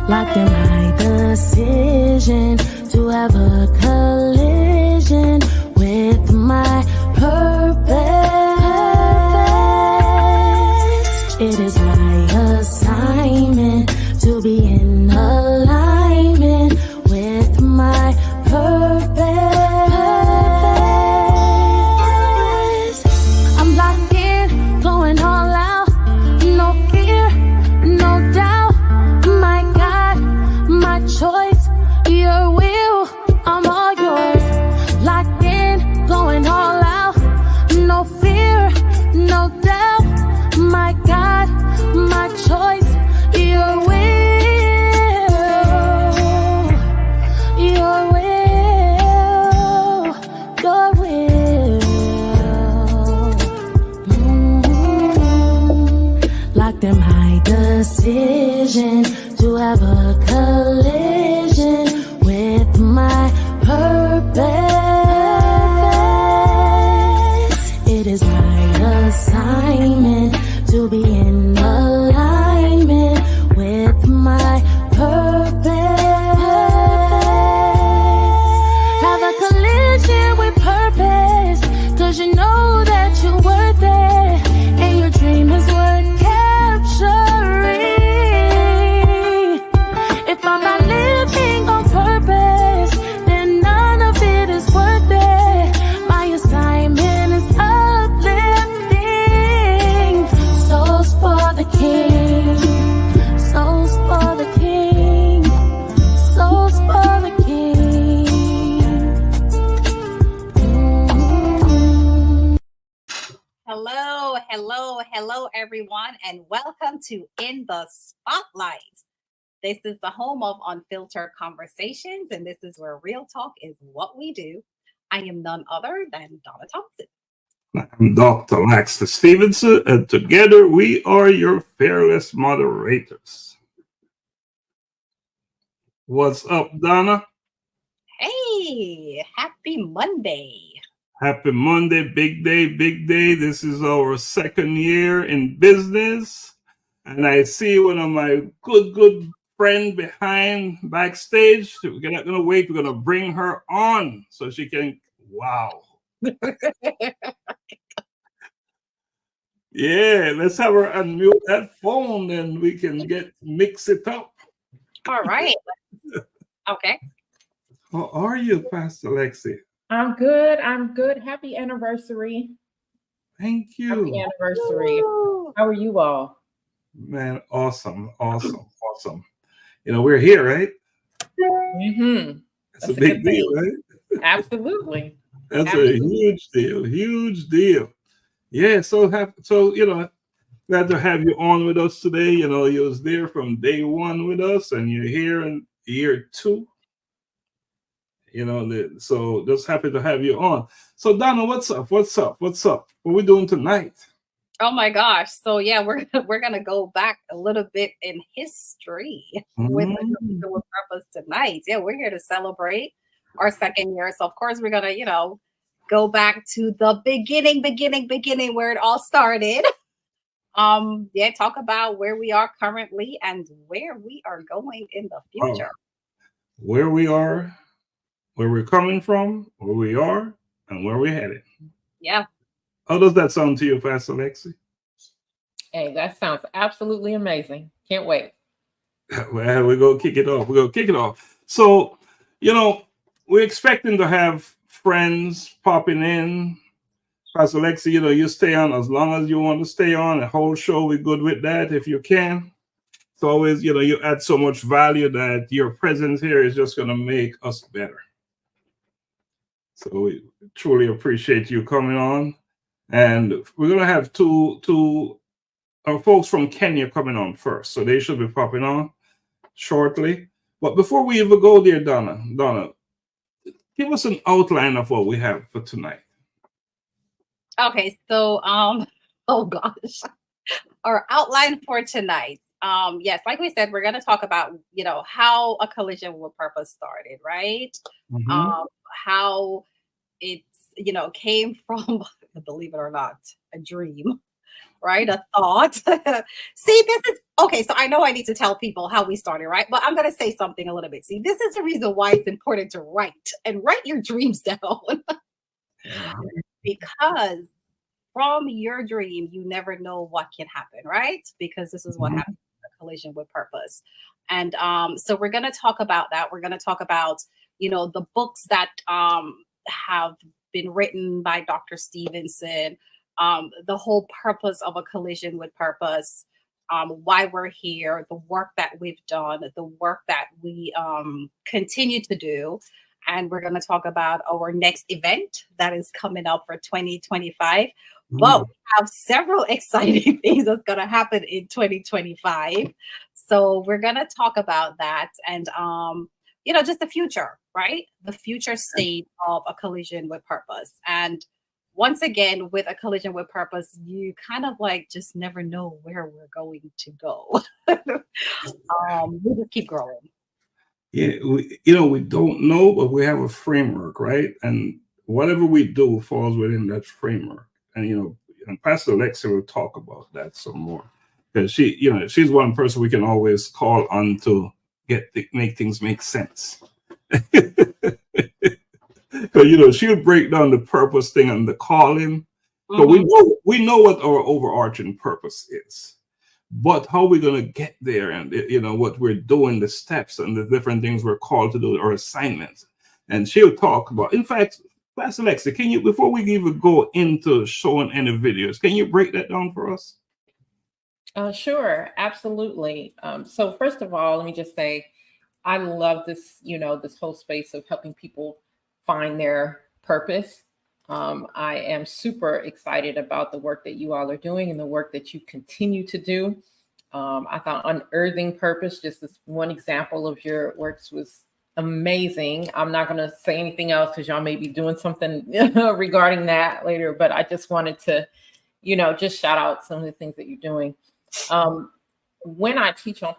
Locked in my decision to have a collision with my purpose. It is my assignment to be in alignment with my purpose. I'm locked in, going all out, no fear, no doubt. My God, my choice, your will, I'm all yours. Locked in, going all out, no fear, no doubt. My God, my choice, your will, your will, your will. Locked in my decision to have a collision with my purpose. It is my assignment to be in alignment with my purpose. Have a collision with purpose, 'cause you know that you're worth it, and your dream is worth capturing. If I'm not living on purpose, then none of it is worth it. My assignment is uplifting souls for the King, souls for the King, souls for the King. Hello, hello, hello, everyone, and welcome to In the Spotlight. This is the home of unfiltered conversations, and this is where real talk is what we do. I am none other than Donna Thompson. I'm Dr. Laxley Stephenson, and together we are your fearless moderators. What's up, Donna? Hey, happy Monday. Happy Monday, big day, big day. This is our second year in business, and I see one of my good friend behind backstage. We're not gonna wait. We're gonna bring her on so she can. Wow. Yeah, let's have her unmute that phone, and we can mix it up. All right. Okay. How are you, Pastor Lexi? I'm good. I'm good. Happy anniversary. Thank you. Happy anniversary. Woo. How are you all? Man, awesome. You know, we're here, right? Mm-hmm. It's a big deal, right? Absolutely. That's Absolutely. a huge deal. Yeah, so you know, glad to have you on with us today. You know, you was there from day one with us, and you're here in year 2. You know, so just happy to have you on. So Donna, what's up? What we doing tonight? Oh my gosh. So yeah, we're gonna go back a little bit in history with purpose tonight. Yeah, we're here to celebrate our second year. So of course we're gonna, go back to the beginning where it all started. Talk about where we are currently and where we are going in the future. Where we are, where we're coming from, where we are, and where we're headed. Yeah. How does that sound to you, Pastor Lexi? Hey, that sounds absolutely amazing. Can't wait. Well, we're going to kick it off. So, we're expecting to have friends popping in. Pastor Lexi, you stay on as long as you want to stay on. The whole show, we're good with that if you can. It's always, you add so much value that your presence here is just going to make us better. So we truly appreciate you coming on. And we're going to have two folks from Kenya coming on first. So they should be popping on shortly. But before we even go there, Donna, give us an outline of what we have for tonight. Okay, so oh gosh. Our outline for tonight. Yes, like we said, we're going to talk about, how a collision with purpose started, right? Mm-hmm. How it's, came from, believe it or not, a dream, right? A thought. See, this is okay. So I know I need to tell people how we started, right? But I'm going to say something a little bit. See, this is the reason why it's important to write and write your dreams down. Because from your dream, you never know what can happen, right? Because this is what happens in a collision with purpose. And so we're going to talk about that. We're going to talk about, the books that have been written by Dr. Stephenson, the whole purpose of a collision with purpose, why we're here, the work that we've done, the work that we continue to do. And we're going to talk about our next event that is coming up for 2025. But we have several exciting things that's going to happen in 2025. So we're going to talk about that and, just the future, right? The future state of a collision with purpose. And once again, with a collision with purpose, you kind of like just never know where we're going to go. We just keep growing. Yeah, we don't know, but we have a framework, right? And whatever we do falls within that framework. And and Pastor Laxley will talk about that some more, because she's one person we can always call on to make things make sense. Because she'll break down the purpose thing and the calling. But we know what our overarching purpose is. But how we're going to get there, and what we're doing, the steps and the different things we're called to do, our assignments. And she'll talk about. In fact, Pastor Laxley, can you, before we even go into showing any videos, can you break that down for us? Sure, absolutely. So first of all, let me just say, I love this, this whole space of helping people find their purpose. I am super excited about the work that you all are doing and the work that you continue to do. I thought Unearthing Purpose, just this one example of your works, was amazing. I'm not going to say anything else because y'all may be doing something regarding that later, but I just wanted to, just shout out some of the things that you're doing. When I teach on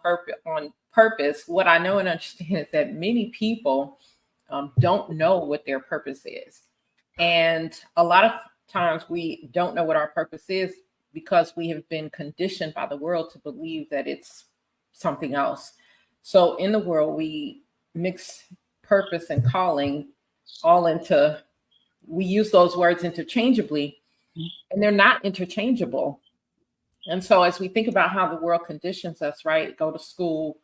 purpose, what I know and understand is that many people don't know what their purpose is. And a lot of times we don't know what our purpose is because we have been conditioned by the world to believe that it's something else. So in the world, we mix purpose and calling we use those words interchangeably, and they're not interchangeable. And so as we think about how the world conditions us, right? Go to school,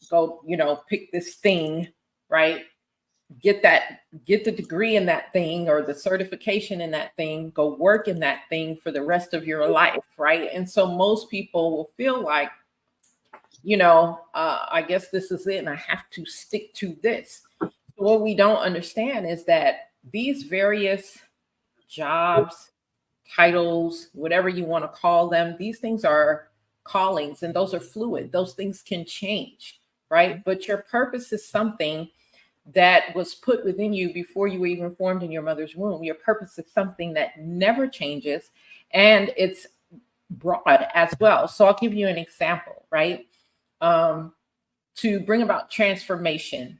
go, pick this thing, right? Get the degree in that thing or the certification in that thing, go work in that thing for the rest of your life, right? And so most people will feel like, I guess this is it and I have to stick to this. What we don't understand is that these various jobs, titles, whatever you want to call them, these things are callings and those are fluid. Those things can change, right? But your purpose is something that was put within you before you were even formed in your mother's womb. Your purpose is something that never changes, and it's broad as well. So I'll give you an example, right? To bring about transformation,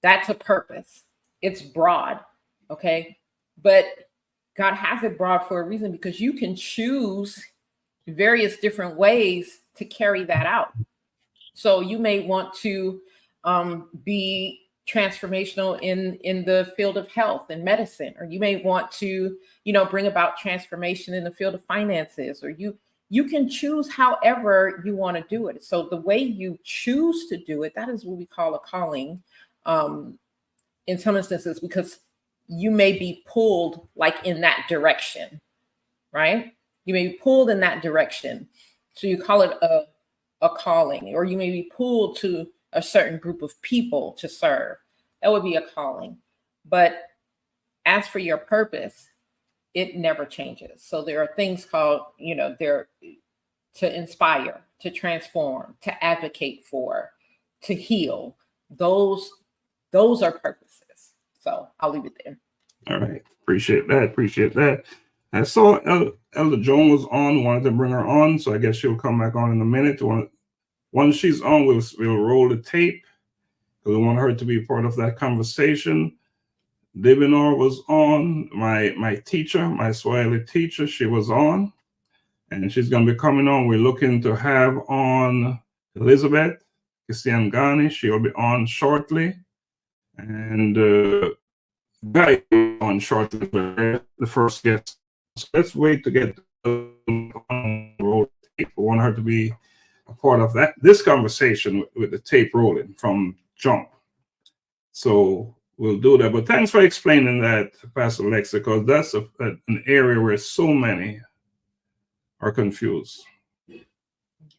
that's a purpose. It's broad, okay? But God has it broad for a reason, because you can choose various different ways to carry that out. So you may want to be transformational in the field of health and medicine, or you may want to, bring about transformation in the field of finances, or you can choose however you want to do it. So the way you choose to do it, that is what we call a calling in some instances, because you may be pulled like in that direction, right? You may be pulled in that direction. So you call it a calling, or you may be pulled to a certain group of people to serve. That would be a calling. But as for your purpose, it never changes. So there are things called, they're to inspire, to transform, to advocate for, to heal. Those are purposes. So I'll leave it there. All right. Appreciate that. I saw Elder Joan was on, wanted to bring her on. So I guess she'll come back on in a minute. Once she's on, we'll roll the tape, because we want her to be part of that conversation. Divinor was on, my teacher, my Swahili teacher, she was on. and she's going to be coming on. We're looking to have on Elizabeth Christian. She'll be on shortly, and Guy on shortly. The first guest. So let's wait to get on roll. I want her to be a part of this conversation with the tape rolling from jump. So we'll do that. But thanks for explaining that, Pastor Alexa, because that's an area where so many are confused.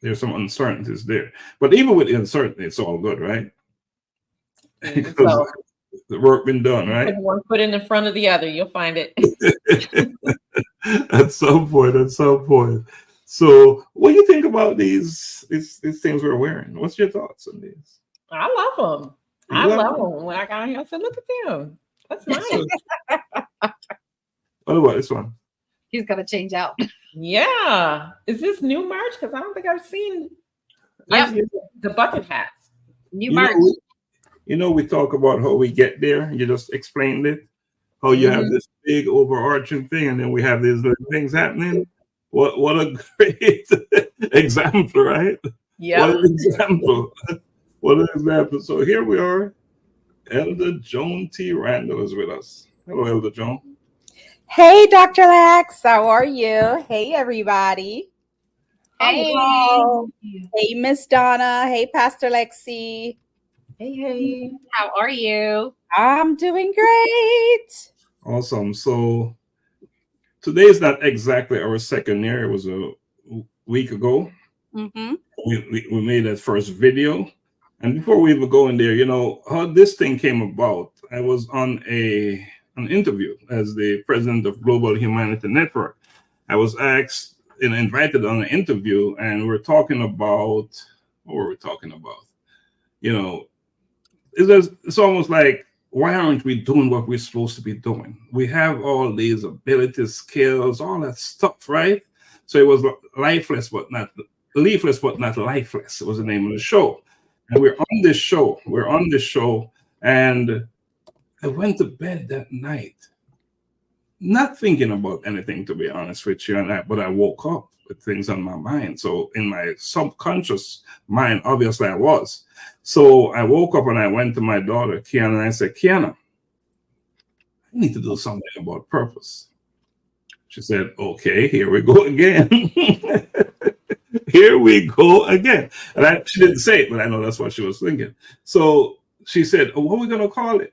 There's some uncertainties there. But even with the uncertainty, it's all good, right? Because so, the work been done, right? Put one foot in the front of the other, you'll find it. At some point. So what do you think about these things we're wearing? What's your thoughts on these? I love them. I love them. When I got here, I said, look at them. That's nice. What about this one? He's going to change out. Yeah. Is this new merch? Because I don't think I've seen the bucket hats. New merch. We talk about how we get there. You just explained it. How you have this big overarching thing, and then we have these little things happening. What a great example, right? Yeah. What an example. So here we are. Elder Joan T. Randall is with us. Hello, Elder Joan. Hey, Dr. Lax. How are you? Hey, everybody. Hey. Hello. Hey, Miss Donna. Hey, Pastor Lexi. Hey. How are you? I'm doing great. Awesome. So today is not exactly our second year. It was a week ago. Mm-hmm. We made that first video. And before we even go in there, how this thing came about. I was on an interview as the president of Global Humanity Network. I was asked and invited on an interview, and we're talking about what were we talking about? It's almost like, why aren't we doing what we're supposed to be doing? We have all these abilities, skills, all that stuff, right? So it was leafless, but not lifeless. It was the name of the show. And we're on this show. And I went to bed that night, not thinking about anything, to be honest with you. But I woke up with things on my mind. So in my subconscious mind, obviously I was. So I woke up and I went to my daughter, Kiana, and I said, Kiana, I need to do something about purpose. She said, okay, here we go again. Here we go again. And she didn't say it, but I know that's what she was thinking. So she said, what are we going to call it?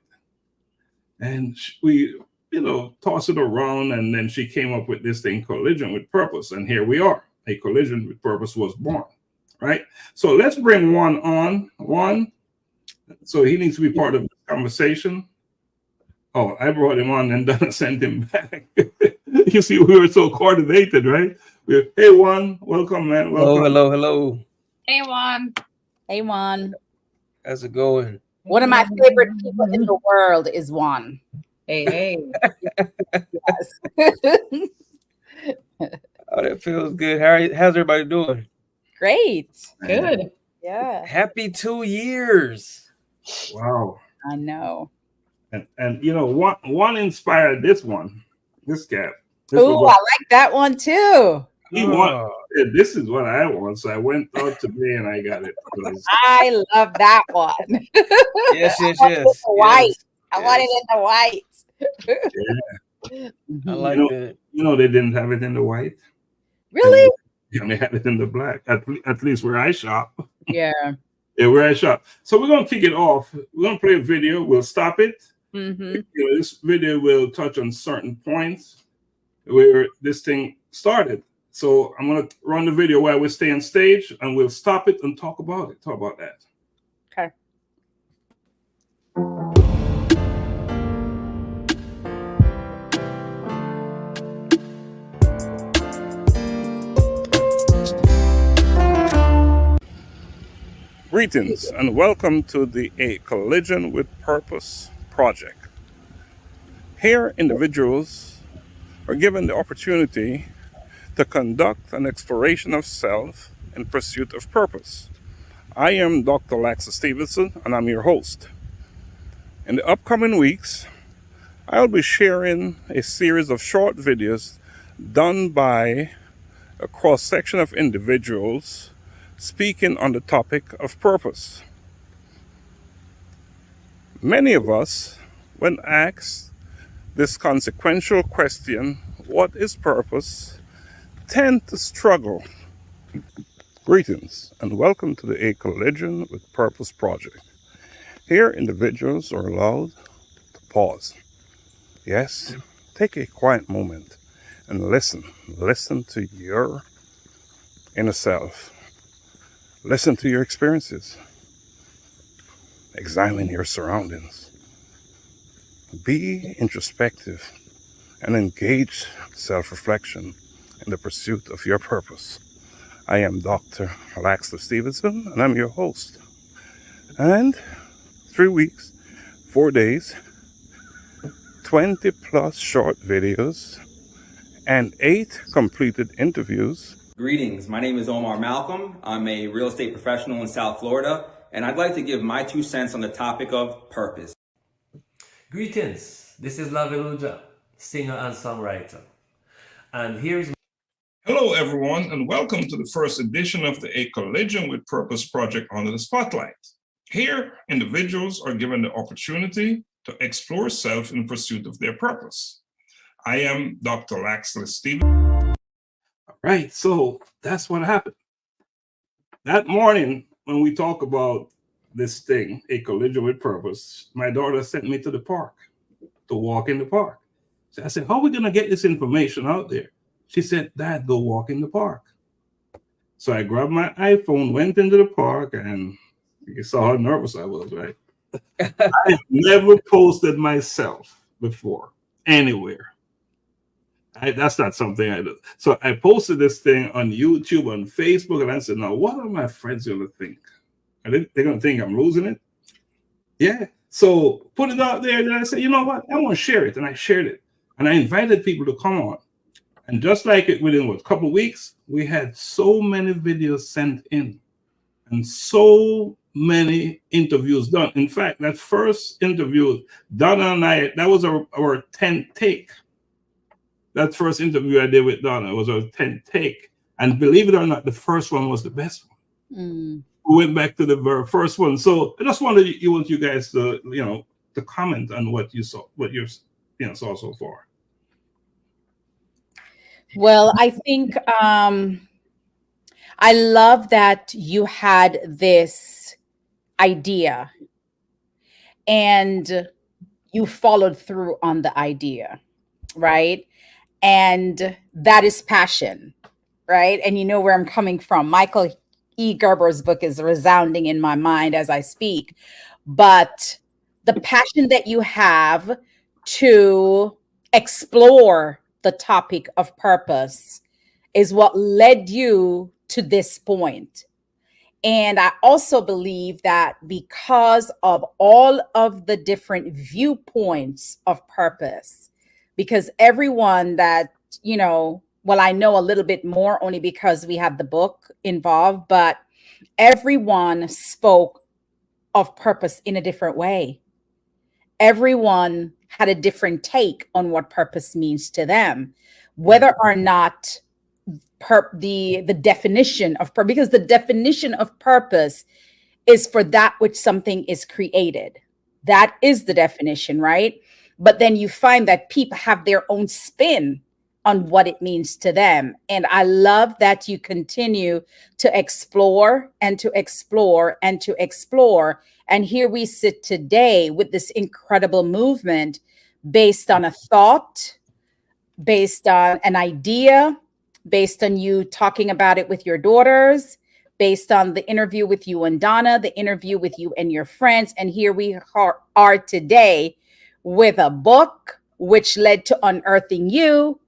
And we, toss it around. And then she came up with this thing, Collision with Purpose. And here we are. A Collision with Purpose was born. Right? So let's bring Juan on. So he needs to be part of the conversation. Oh, I brought him on and Donna sent him back. You see, we were so coordinated, right? Hey, Juan, welcome, man. Welcome. Hello. Hey, Juan. Hey, Juan. How's it going? One of my favorite people in the world is Juan. Hey. Yes. Oh, that feels good. How's everybody doing? Great. Good. Yeah. Happy 2 years. Wow. I know. And one inspired this cat. Oh, I like that one too. This is what I want. So I went out today and I got it. I love that one. Yes. White. Yes. I want it in the white. Yeah. I like that. They didn't have it in the white. Really? They only had it in the black, at least where I shop. Yeah. Yeah, where I shop. So we're going to kick it off. We're going to play a video. We'll stop it. Mm-hmm. This video will touch on certain points where this thing started. So I'm going to run the video while we stay on stage, and we'll stop it and talk about it. Talk about that. Okay. Greetings and welcome to the A Collision with Purpose project. Here, individuals are given the opportunity to conduct an exploration of self in pursuit of purpose. I am Dr. Laxley Stephenson, and I'm your host. In the upcoming weeks, I'll be sharing a series of short videos done by a cross-section of individuals speaking on the topic of purpose. Many of us, when asked this consequential question, what is purpose, tend to struggle. Greetings and welcome to the A Collision with Purpose Project. Here, individuals are allowed to pause. Yes, take a quiet moment and listen. Listen to your inner self. Listen to your experiences. Examine your surroundings. Be introspective and engage self-reflection in the pursuit of your purpose. I am Dr. Laxley Stephenson, and I'm your host. And 3 weeks, 4 days, 20 plus short videos, and 8 completed interviews. Greetings, my name is Omar Malcolm. I'm a real estate professional in South Florida, and I'd like to give my 2 cents on the topic of purpose. Greetings, this is Laveluja, singer and songwriter. And here's Hello, everyone, and welcome to the first edition of the A Collision with Purpose Project Under the Spotlight. Here, individuals are given the opportunity to explore self in pursuit of their purpose. I am Dr. Laxley Stephenson. All right, so that's what happened. That morning, when we talk about this thing, A Collision with Purpose, my daughter sent me to the park, to walk in the park. So I said, how are we going to get this information out there? She said, Dad, go walk in the park. So I grabbed my iPhone, went into the park, and you saw how nervous I was, right? I've never posted myself before, anywhere. That's not something I do. So I posted this thing on YouTube, on Facebook, and I said, now, what are my friends going to think? Are they're going to think I'm losing it? Yeah. So put it out there, and I said, you know what? I want to share it, and I shared it. And I invited people to come on. And just like it, within a couple of weeks, we had so many videos sent in and so many interviews done. In fact, that first interview, Donna and I, that was our 10th take. That first interview I did with Donna was our 10th take. And believe it or not, the first one was the best one. We went back to the very first one. So I just wanted you guys to, to comment on what you saw, what you saw so far. Well, I think I love that you had this idea and you followed through on the idea, right? And that is passion, right? And you know where I'm coming from. Michael E. Gerber's book is resounding in my mind as I speak. But the passion that you have to explore the topic of purpose is what led you to this point. And I also believe that because of all of the different viewpoints of purpose, because everyone that, well, I know a little bit more only because we have the book involved, but everyone spoke of purpose in a different way. Everyone had a different take on what purpose means to them, whether or not the definition of purpose, because the definition of purpose is for that which something is created. That is the definition, right? But then you find that people have their own spin on what it means to them. And I love that you continue to explore and to explore and to explore. And here we sit today with this incredible movement based on a thought, based on an idea, based on you talking about it with your daughters, based on the interview with you and Donna, the interview with you and your friends. And here we are today with a book, which led to Unearthing You,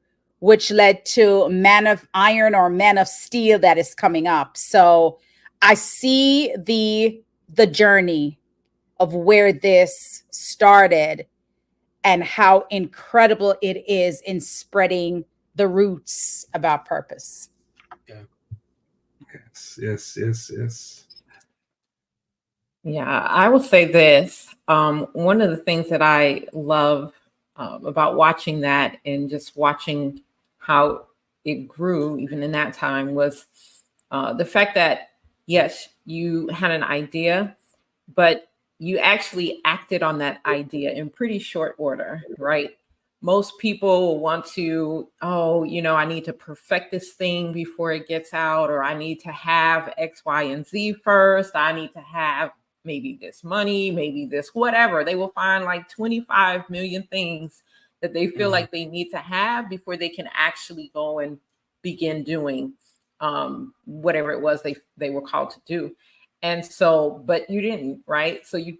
which led to Man of Iron or Man of Steel that is coming up. So I see the journey of where this started and how incredible it is in spreading the roots about purpose. Yeah. Yes. Yeah, I will say this. One of the things that I love about watching that and just watching how it grew even in that time was the fact that, yes, you had an idea, but you actually acted on that idea in pretty short order, right? Most people want to, oh, you know, I need to perfect this thing before it gets out, or I need to have X, Y, and Z first. I need to have maybe this money, maybe this, whatever. They will find like 25 million things that they feel like they need to have before they can actually go and begin doing whatever it was they were called to do. And so, but you didn't, right? So it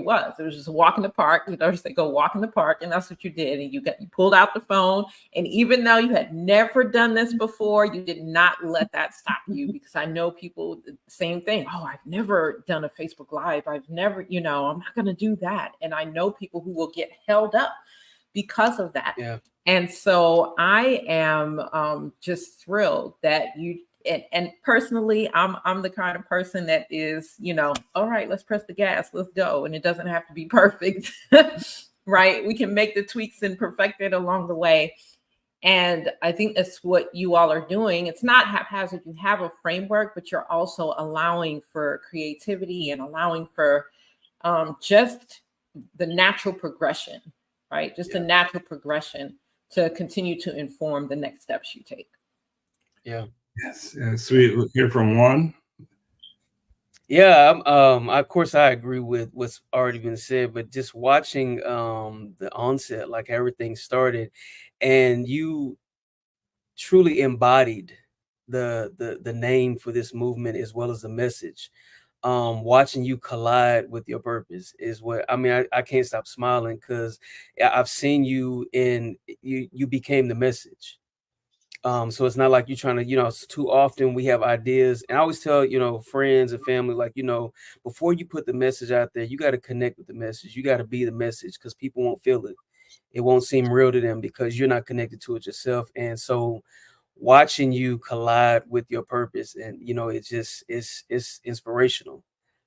was just a walk in the park. You know, just they go walk in the park, and that's what you did. And you pulled out the phone, and even though you had never done this before, you did not let that stop you, because I know people, same thing. Oh, I've never done a Facebook Live. I've never, you know, I'm not going to do that. And I know people who will get held up because of that. Yeah. And so I am just thrilled that you. And personally, I'm the kind of person that is, you know, all right, let's press the gas, let's go. And it doesn't have to be perfect, right? We can make the tweaks and perfect it along the way. And I think that's what you all are doing. It's not haphazard. You have a framework, but you're also allowing for creativity and allowing for just the natural progression, right? Just the natural progression to continue to inform the next steps you take. Yeah. Yes, we hear from Juan. Yeah, of course I agree with what's already been said, but just watching the onset, like everything started, and you truly embodied the name for this movement as well as the message. Watching you collide with your purpose is what I mean. I can't stop smiling because I've seen you you became the message. So it's not like you're trying to, you know, too often we have ideas, and I always tell, you know, friends and family, like, you know, before you put the message out there, you got to connect with the message. You got to be the message, because people won't feel it. It won't seem real to them because you're not connected to it yourself. And so watching you collide with your purpose, and, you know, it's inspirational.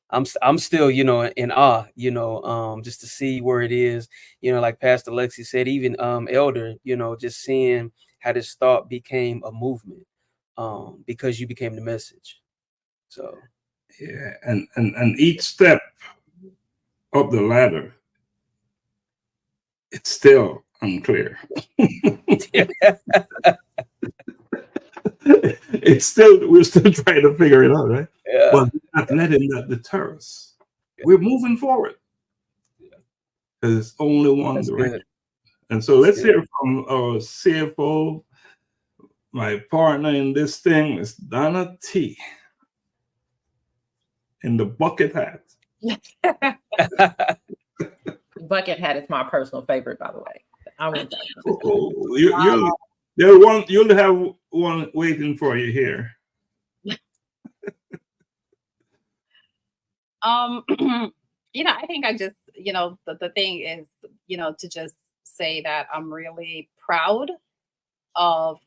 I'm still, you know, in awe, you know, just to see where it is, you know, like Pastor Lexi said, even Elder, you know, just seeing how this thought became a movement because you became the message. So yeah, and each step up the ladder, it's still unclear. We're still trying to figure it out, right? Yeah. But not letting that deter us. We're moving forward. There's only one direction. Good. And so let's hear from our CFO, my partner in this thing, is Donna T. in the bucket hat. Bucket hat is my personal favorite, by the way. I want that. You'll have one waiting for you here. You know, I think I just, you know, the thing is, you know, to just say that I'm really proud of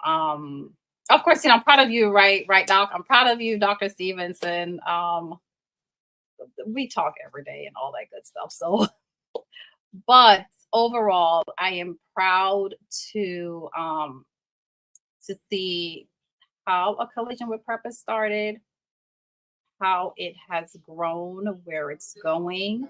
course, you know, I'm proud of you, right, Doc? I'm proud of you, Dr. Stephenson. We talk every day and all that good stuff. So, but overall, I am proud to see how A Collision with Purpose started, how it has grown, where it's going,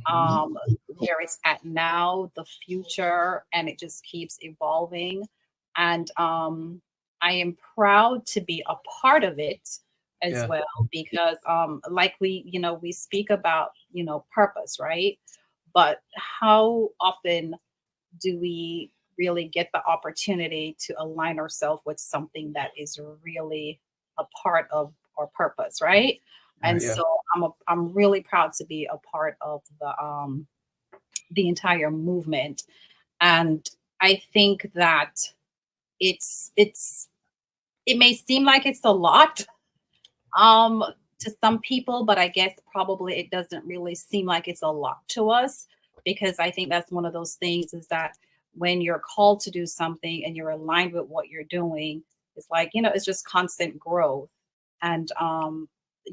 where it's at now, the future, and it just keeps evolving. And I am proud to be a part of it as well, because like we speak about, you know, purpose, right? But how often do we really get the opportunity to align ourselves with something that is really a part of our purpose, right? And so I'm really proud to be a part of the entire movement. And I think that it may seem like it's a lot to some people, but I guess probably it doesn't really seem like it's a lot to us, because I think that's one of those things, is that when you're called to do something and you're aligned with what you're doing, it's like, you know, it's just constant growth. And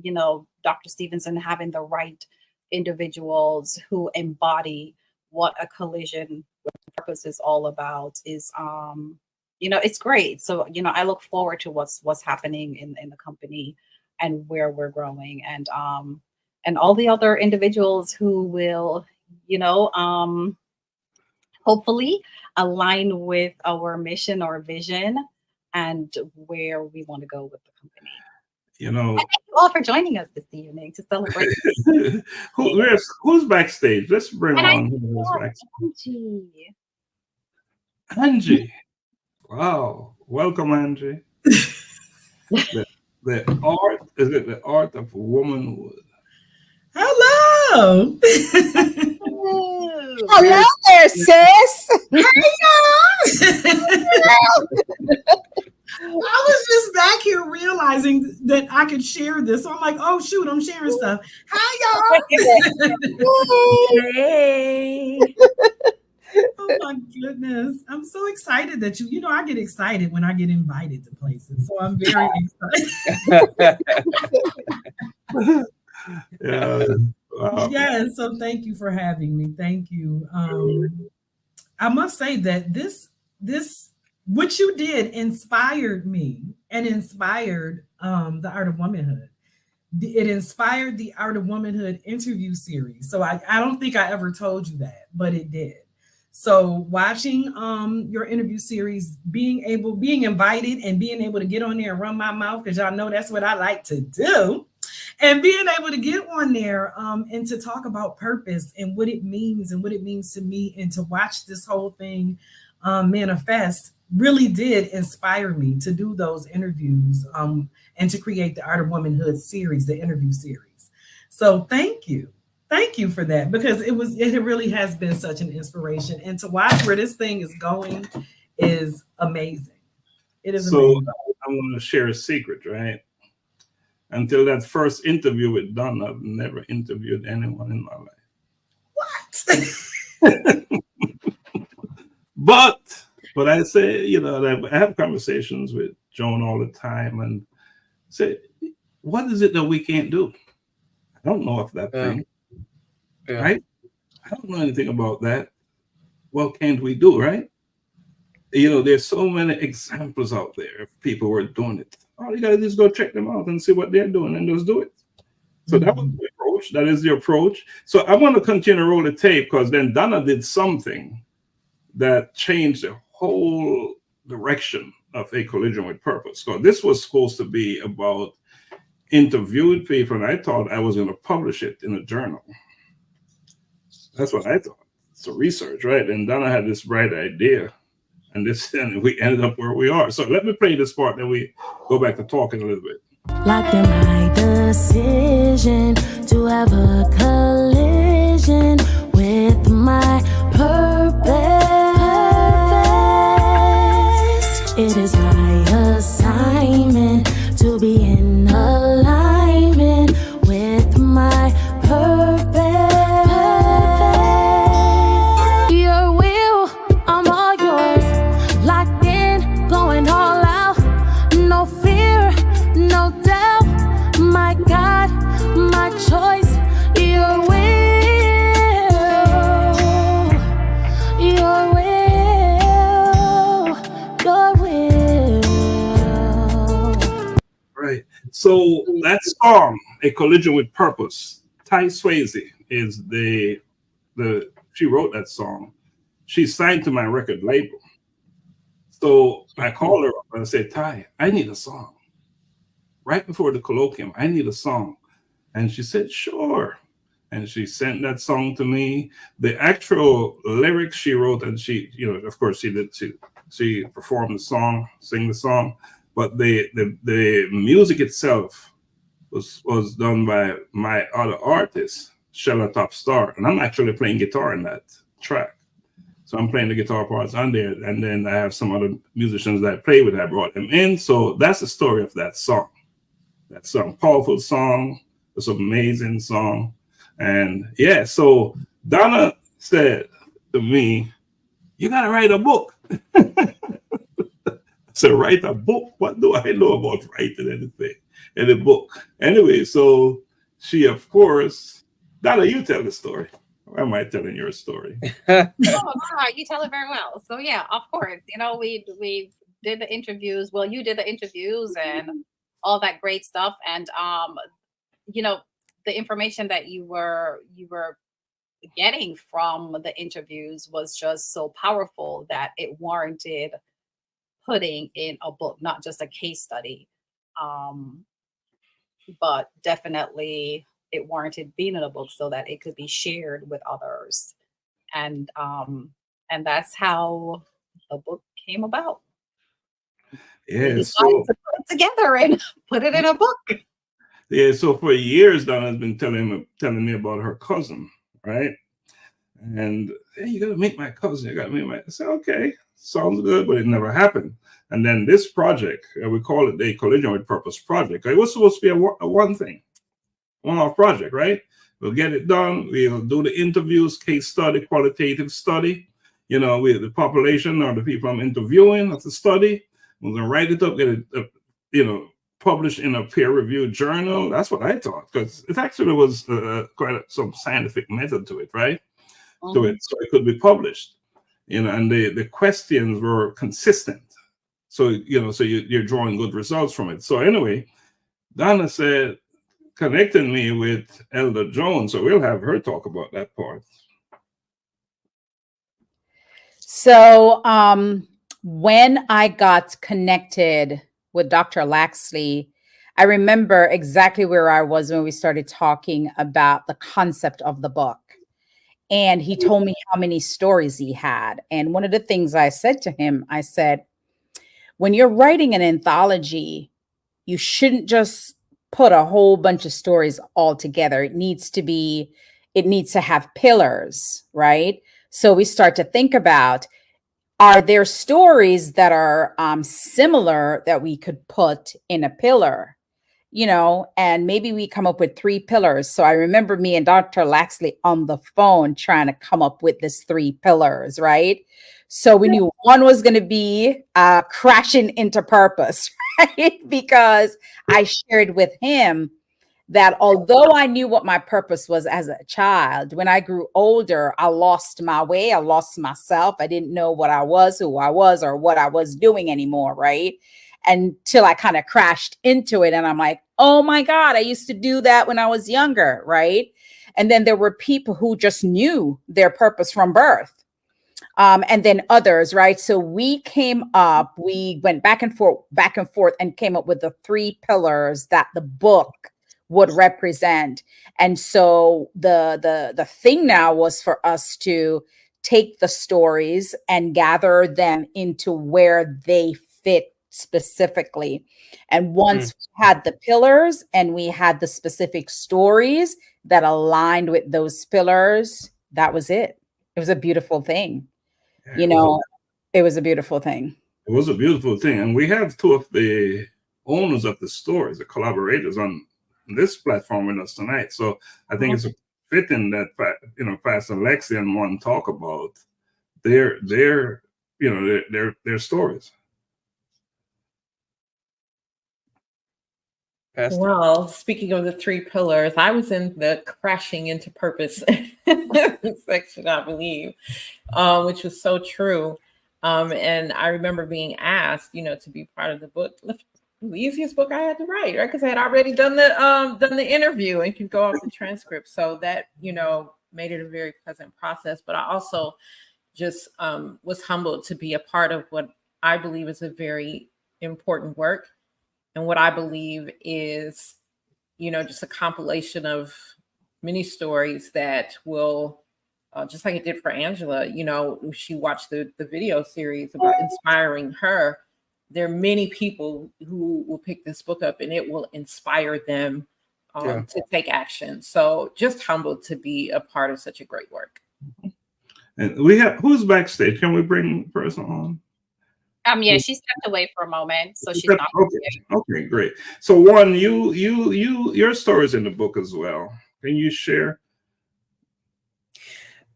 you know, Dr. Stephenson having the right individuals who embody what A Collision with Purpose is all about is it's great. So, I look forward to what's happening in the company and where we're growing, and all the other individuals who will, hopefully align with our mission or vision and where we want to go with the company. You know, thank you all for joining us this evening to celebrate. Who's backstage? Let's bring And on who's backstage. Angie. Wow. Welcome, Angie. the art, is it the art of womanhood? Hello. Hello there, sis. I was just back here realizing that I could share this. So I'm like, oh shoot, I'm sharing stuff. Hi, y'all. Hey. Oh my goodness. I'm so excited that I get excited when I get invited to places. So I'm very excited. Yeah. Wow. Yes. So thank you for having me. Thank you. I must say that this what you did inspired me and inspired the Art of Womanhood. It inspired the Art of Womanhood interview series. So I don't think I ever told you that, but it did. So watching your interview series, being invited and being able to get on there and run my mouth, because y'all know that's what I like to do, and being able to get on there and to talk about purpose and what it means to me, and to watch this whole thing manifest really did inspire me to do those interviews and to create the Art of Womanhood series, the interview series. So thank you for that, because it really has been such an inspiration, and to watch where this thing is going is amazing. It is amazing. So I'm going to share a secret, right? Until that first interview with Donna, I've never interviewed anyone in my life. What? But I say, I have conversations with Joan all the time and say, what is it that we can't do? I don't know if that thing, right? I don't know anything about that. What can't we do, right? There's so many examples out there of people who are doing it. All you gotta do is go check them out and see what they're doing and just do it. So that was the approach. That is the approach. So I want to continue to roll the tape, because then Donna did something that changed the whole direction of A Collision with Purpose. So this was supposed to be about interviewing people, and I thought I was going to publish it in a journal. That's what I thought. So research, right? And Donna had this bright idea, and we ended up where we are. So let me play this part, then we go back to talking a little bit. Locked in my decision to have a collision with my purpose. It is my assignment to be in alignment with my purpose. Your will, I'm all yours. Locked in, going all out. No fear, no doubt. My God, my choice. Your will, your will. Right. So that song, A Collision with Purpose, Ty Swayze is she wrote that song. She signed to my record label. So I called her up and I said, Ty, I need a song. Right before the colloquium, I need a song. And she said, sure. And she sent that song to me. The actual lyrics she wrote, and she, of course she did too. She performed the song, sang the song, but the music itself was done by my other artist, Shella Top Star, and I'm actually playing guitar in that track. So I'm playing the guitar parts on there, and then I have some other musicians that I play with. I brought them in. So that's the story of that song. That song, powerful song, it's an amazing song, and yeah. So Donna said to me, "You gotta write a book." So write a book? What do I know about writing anything in a book? Anyway, so she, of course, Donna, you tell the story. Or am I telling your story? No, you tell it very well. So yeah, of course, we did the interviews. Well, you did the interviews and all that great stuff. And you know, the information that you were getting from the interviews was just so powerful that it warranted putting in a book, not just a case study, but definitely it warranted being in a book so that it could be shared with others. And that's how the book came about. Yeah, We so decided to put it together and put it in a book. yeah, so for years, Donna's been telling me about her cousin, right? And hey, you gotta meet my cousin. You gotta meet my. I said, okay, sounds good, but it never happened. And then this project, we call it the Collision with Purpose project. It was supposed to be a one-off project, right? We'll get it done. We'll do the interviews, case study, qualitative study. You know, with the population or the people I'm interviewing of the study. We're gonna write it up, get it, published in a peer-reviewed journal. That's what I thought, because it actually was quite some scientific method to it, right? To it, so it could be published, and the questions were consistent. So you're drawing good results from it. So anyway, Donna said, connecting me with Elder Jones, so we'll have her talk about that part. So when I got connected with Dr. Laxley, I remember exactly where I was when we started talking about the concept of the book. And he told me how many stories he had. And one of the things I said to him, I said, when you're writing an anthology, you shouldn't just put a whole bunch of stories all together. It needs to have pillars, right? So we start to think about, are there stories that are similar that we could put in a pillar? And maybe we come up with 3 pillars. So I remember me and Dr. Laxley on the phone trying to come up with this 3 pillars, right? So we knew one was going to be crashing into purpose, right? Because I shared with him that although I knew what my purpose was as a child, when I grew older, I lost my way. I lost myself. I didn't know what I was, who I was, or what I was doing anymore, right? Until I kind of crashed into it. And I'm like, oh my God, I used to do that when I was younger, right? And then there were people who just knew their purpose from birth. And then others, right? So we went back and forth and came up with the 3 pillars that the book would represent. And so the thing now was for us to take the stories and gather them into where they fit specifically. And once we had the pillars and we had the specific stories that aligned with those pillars, that was it. It was a beautiful thing. It was a beautiful thing. It was a beautiful thing. And we have 2 of the owners of the stories, the collaborators on this platform with us tonight. So I think it's fitting that, Pastor Lexi and one talk about their stories. Pastor? Well, speaking of the 3 pillars, I was in the crashing into purpose section, I believe, which was so true. And I remember being asked, to be part of the book. The easiest book I had to write, right? Because I had already done the interview and could go off the transcript. So that, made it a very pleasant process. But I also just was humbled to be a part of what I believe is a very important work. And what I believe is, just a compilation of many stories that will, just like it did for Angela, she watched the video series about inspiring her. There are many people who will pick this book up and it will inspire them to take action. So just humbled to be a part of such a great work. And we have, who's backstage? Can we bring the person on? Yeah, she stepped away for a moment, so she's not. Okay, great. So one, your story's in the book as well. Can you share?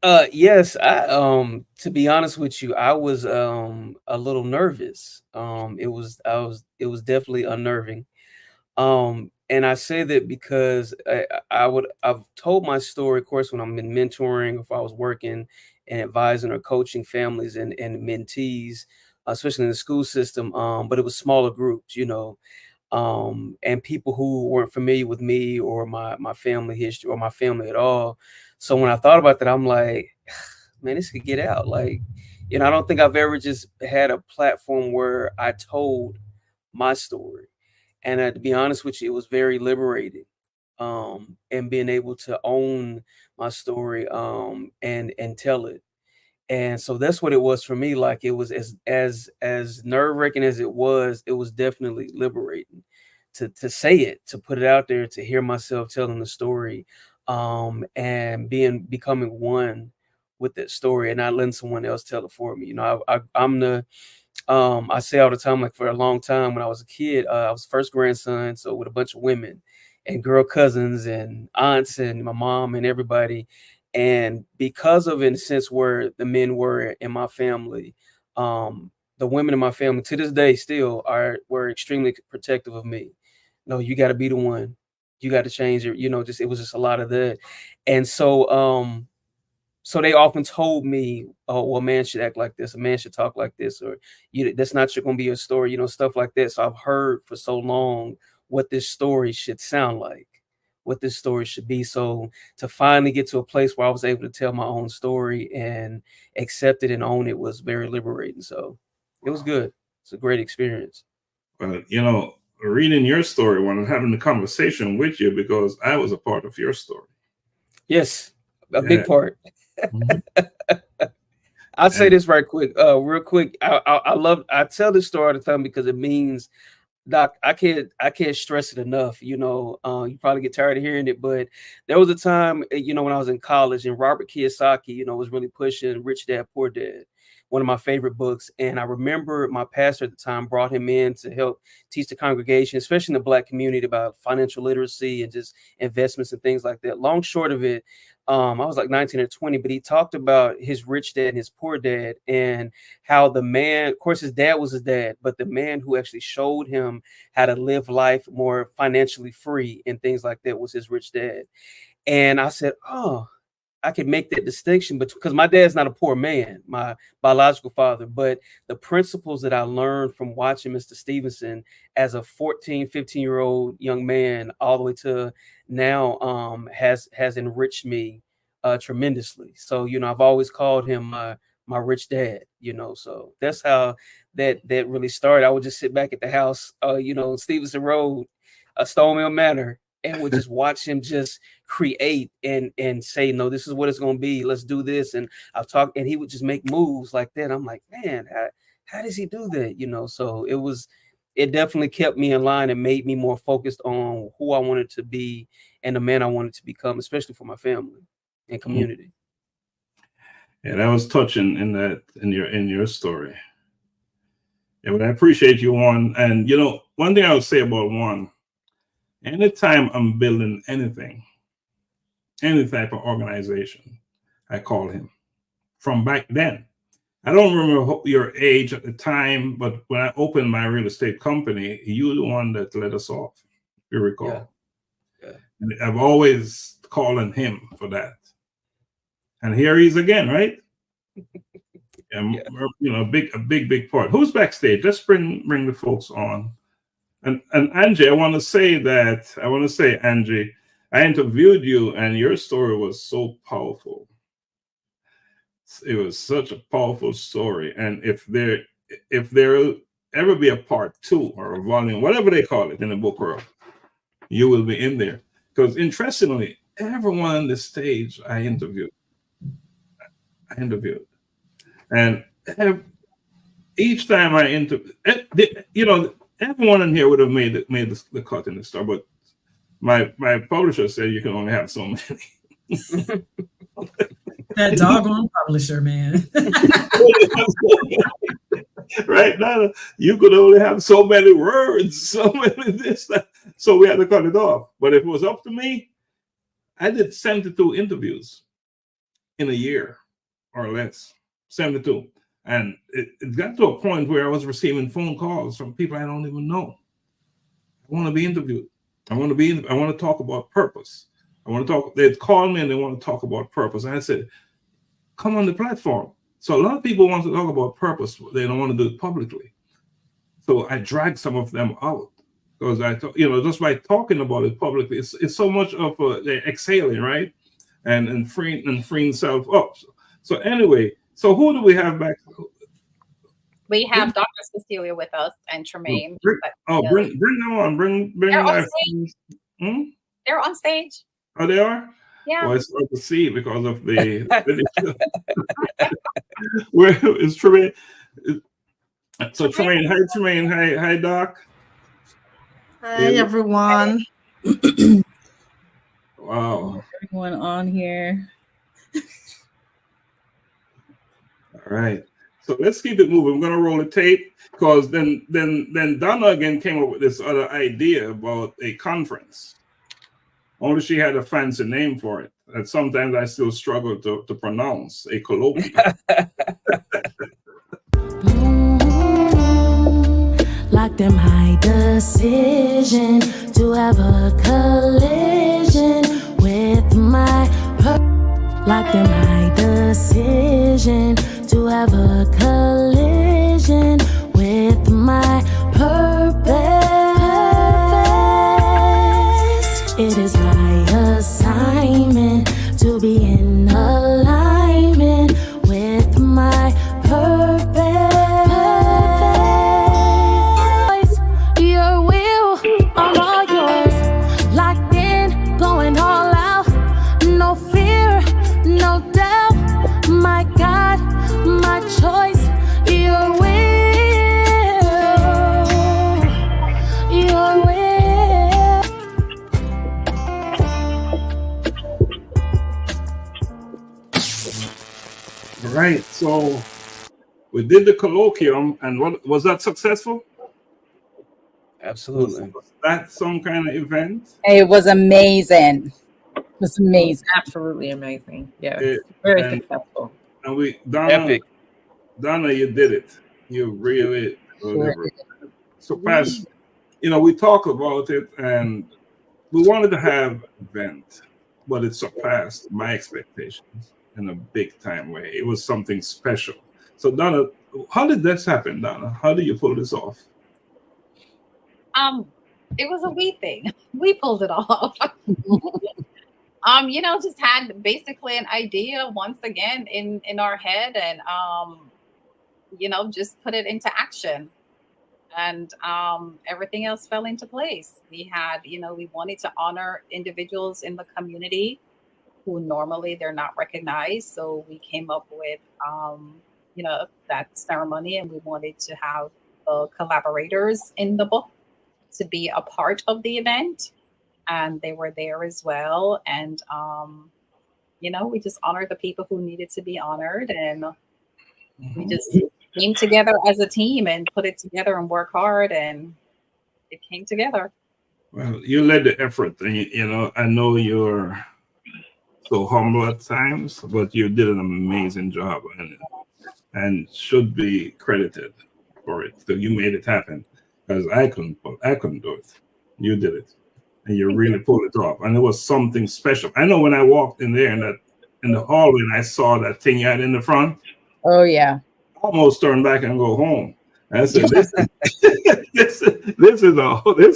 Yes, to be honest with you, I was a little nervous. It was definitely unnerving. And I say that because I've told my story, of course, when I'm in mentoring, if I was working and advising or coaching families and mentees especially in the school system. But it was smaller groups, you know, and people who weren't familiar with me or my family history or my family at all. So when I thought about that, I'm like, man, this could get out. Like, you know, I don't think I've ever just had a platform where I told my story. And to be honest with you, it was very liberating. And being able to own my story and tell it. And so that's what it was for me. Like, it was as nerve-wracking as it was definitely liberating to say it, to put it out there, to hear myself telling the story, and becoming one with that story and not letting someone else tell it for me. You know, I say all the time, like, for a long time when I was a kid, I was first grandson, so with a bunch of women and girl cousins and aunts and my mom and everybody. And because of, in a sense, where the men were in my family, the women in my family to this day still were extremely protective of me. No, you got to be the one. You got to change it. You know, it was just a lot of that. And so, so they often told me, oh, well, a man should act like this, a man should talk like this, or that's not going to be your story, you know, stuff like that. So I've heard for so long what this story should sound like, what this story should be. So to finally get to a place where I was able to tell my own story and accept it and own it was very liberating. So it was good. It's a great experience. But, you know, reading your story when I'm having a conversation with you, because I was a part of your story. Yes, a big part. I'll say this real quick. I tell this story all the time because it means, Doc, I can't stress it enough. You know, you probably get tired of hearing it, but there was a time, you know, when I was in college and Robert Kiyosaki, you know, was really pushing Rich Dad, Poor Dad, one of my favorite books. And I remember my pastor at the time brought him in to help teach the congregation, especially in the Black community, about financial literacy and just investments and things like that. Long short of it, I was like 19 or 20, but he talked about his rich dad and his poor dad and how the man, of course, his dad was his dad, but the man who actually showed him how to live life more financially free and things like that was his rich dad. And I said, oh, I could make that distinction, but because my dad's not a poor man, my biological father, but the principles that I learned from watching Mr. Stephenson as a 14, 15-year-old young man all the way to now has enriched me tremendously. So, you know, I've always called him my rich dad, you know, so that's how that really started. I would just sit back at the house, you know, Stevenson Road, Stonemill Manor, and would just watch him just create and say, no, this is what it's going to be. Let's do this. And I've talked, and he would just make moves like that. I'm like, man, how does he do that? You know, so it definitely kept me in line and made me more focused on who I wanted to be and the man I wanted to become, especially for my family and community. Yeah, that was touching in your story. Yeah, but I appreciate you, Juan. And you know, one thing I would say about Juan, anytime I'm building anything, any type of organization, I call him. From back then, I don't remember your age at the time, but when I opened my real estate company, you were the one that let us off, if you recall. Yeah. And I've always calling him for that. And here he is again, right? And yeah. You know, a big part. Who's backstage? Let's bring the folks on. And Angie, I want to say, Angie, I interviewed you, and your story was so powerful. It was such a powerful story. And if there will ever be a part 2 or a volume, whatever they call it in the book world, you will be in there. Because interestingly, everyone on the stage I interviewed. And each time I interviewed, you know, everyone in here would have made the cut in the story, but my publisher said you can only have so many. That doggone publisher, man. Right now, you could only have so many words, so many this, that. So we had to cut it off. But if it was up to me, I did 72 interviews in a year or less. 72. And it got to a point where I was receiving phone calls from people I don't even know. I want to be interviewed. I want to talk about purpose. They'd call me and they want to talk about purpose. And I said, come on the platform. So a lot of people want to talk about purpose, but they don't want to do it publicly. So I drag some of them out because just by talking about it publicly, it's so much of exhaling, right? And freeing self up. So anyway, so who do we have back? We have Dr. Cecilia with us and Tremaine. Bring them on. Bring my friends. They're on stage. Oh, they are? Yeah. Well, it's hard to see because of the. Where is Tremaine? So Tremaine, hi Tremaine, hi Doc. Hi everyone. Wow. Everyone on here. All right. So let's keep it moving. We're gonna roll the tape because then Donna again came up with this other idea about a conference. Only she had a fancy name for it. And sometimes I still struggle to pronounce a colloquium. Like them high decision to have a collision with my like them high decision to have a collision with my purpose. It is my assignment to be in alignment with my purpose. Your will, I'm all yours. Locked in, going all out. No fear, no doubt. My God, my choice. Your will, your will. All right, so we did the colloquium, and what was that successful? Absolutely. Was that some kind of event? It was amazing. It was amazing. Absolutely amazing. Yeah. Very successful. And Epic. Donna, you did it. You really surpassed. We talk about it, and we wanted to have an event, but it surpassed my expectations in a big time way. It was something special. So Donna, how did this happen, Donna? How did you pull this off? It was a we thing. We pulled it off. Just had basically an idea once again in our head, and just put it into action, and everything else fell into place. We had, we wanted to honor individuals in the community who normally they're not recognized. So we came up with, that ceremony, and we wanted to have the collaborators in the book to be a part of the event. And they were there as well. And, we just honored the people who needed to be honored. And we just came together as a team and put it together and work hard. And it came together. Well, you led the effort. And, I know you're so humble at times, but you did an amazing job and should be credited for it. So you made it happen, because I couldn't do it. You did it, and you really pulled it off. And it was something special. I know when I walked in there in the hallway and I saw that thing you had in the front. Oh yeah. I almost turned back and go home. And I said, this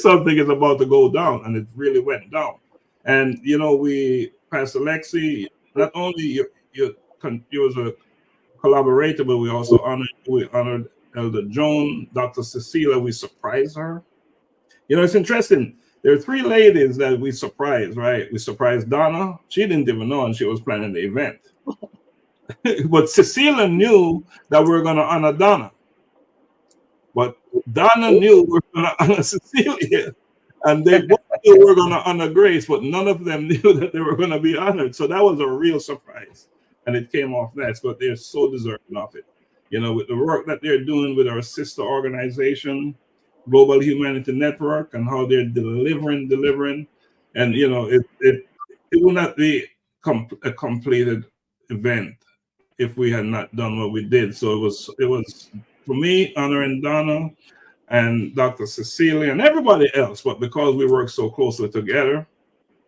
something is about to go down, and it really went down. And Pastor Lexi, not only you was a collaborator, but we also honored Elder Joan, Dr. Cecilia. We surprised her. It's interesting. There are three ladies that we surprised, right? We surprised Donna. She didn't even know, and she was planning the event. But Cecilia knew that we were going to honor Donna. But Donna knew we were going to honor Cecilia. And they both knew we were going to honor Grace, but none of them knew that they were going to be honored. So that was a real surprise. And it came off nice, but they're so deserving of it. With the work that they're doing with our sister organization, Global Humanity Network, and how they're delivering. And, it would not be a completed event if we had not done what we did. So it was for me, honoring Donna and Dr. Cecilia and everybody else, but because we work so closely together,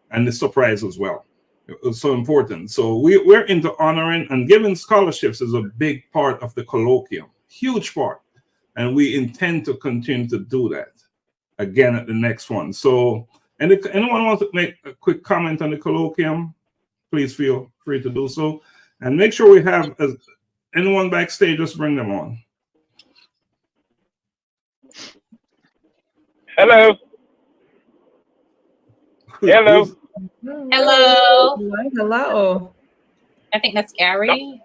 and the surprise as well. It was so important. So we're into honoring, and giving scholarships is a big part of the colloquium, huge part. And we intend to continue to do that again at the next one. So anyone wants to make a quick comment on the colloquium, please feel free to do so. And make sure we have anyone backstage, just bring them on. Hello. Hello. Hello. Hello. I think that's Gary.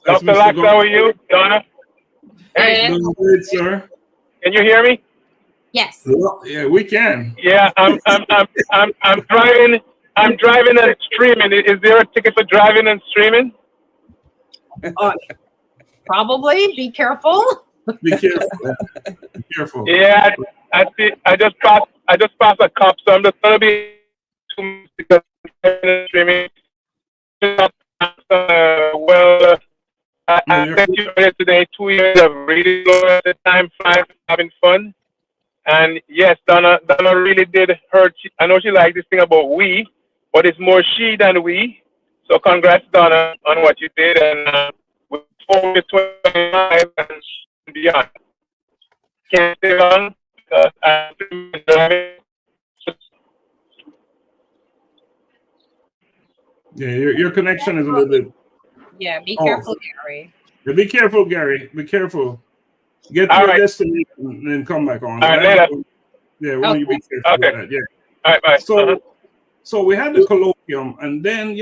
Dr. Laxley, how are you? Donna? Hey. Doing good, sir. Can you hear me? Yes. Yeah, we can. Yeah, I'm driving. I'm driving and streaming. Is there a ticket for driving and streaming? Probably. Be careful. Be careful. Be careful. Yeah, I see. I just passed a cop, so I'm just gonna be streaming. I met you earlier today. 2 years of reading at the time, having fun. And yes, Donna really did her. I know she liked this thing about we, but it's more she than we. So congrats, Donna, on what you did, and we're forward to 25 and beyond. Can't stay on because I'm driving. Yeah, your connection is a little bit. Yeah, be careful, Gary. Yeah, be careful, Gary. Be careful. Get to your destination and then come back on. All right, later. Yeah, we want you to be careful with that. Yeah. All right, bye. So we had the colloquium, and then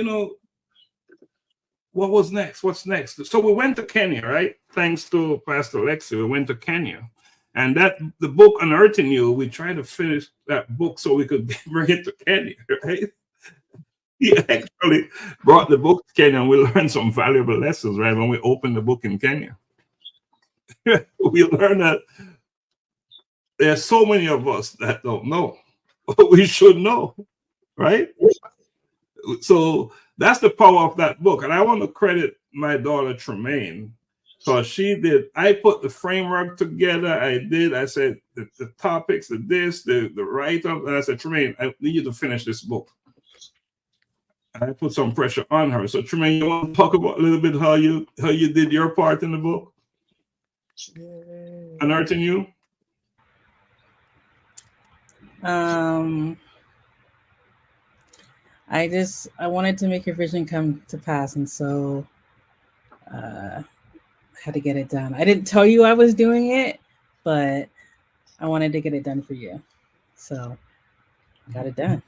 what was next? What's next? So we went to Kenya, right? Thanks to Pastor Lexi, we went to Kenya, and the book Unearthing You, we tried to finish that book so we could bring it to Kenya, right? He actually brought the book to Kenya, and we learned some valuable lessons, right? When we opened the book in Kenya, we learned that there's so many of us that don't know, but we should know, right? So that's the power of that book. And I want to credit my daughter Tremaine, because she did. I put the framework together. I said the topics, the write-up, and I said, Tremaine, I need you to finish this book. I put some pressure on her. So Tremaine, you want to talk about a little bit how you did your part in the book? Unearthing You? I wanted to make your vision come to pass, and so I had to get it done. I didn't tell you I was doing it, but I wanted to get it done for you. So I got it done.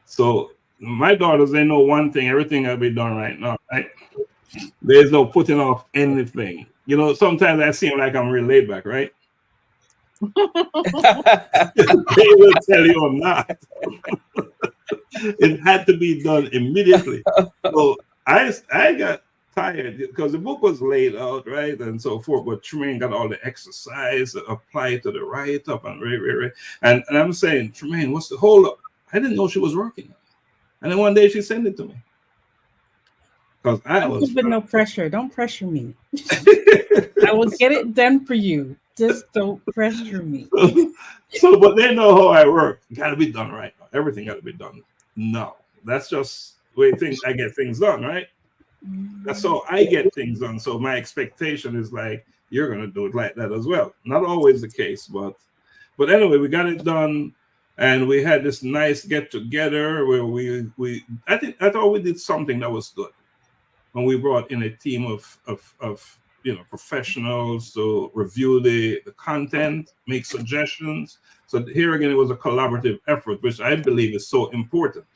So my daughters, they know one thing: everything will be done right now, right? There's no putting off anything. Sometimes I seem like I'm real laid back, right? They will tell you I'm not. It had to be done immediately. So I got tired because the book was laid out, right, and so forth. But Tremaine got all the exercise applied to the write-up and and I'm saying, Tremaine, what's the hold up? I didn't know she was working. And then one day she sent it to me. Because I was but no pressure. Don't pressure me. I will get it done for you. Just don't pressure me. But they know how I work. Gotta be done right now. Everything gotta be done. No, that's just the way I get things done, right? That's how I get things done. So my expectation is like, you're gonna do it like that as well. Not always the case, but anyway, we got it done. And we had this nice get together where I thought we did something that was good. When we brought in a team of professionals to review the content, make suggestions. So here again, it was a collaborative effort, which I believe is so important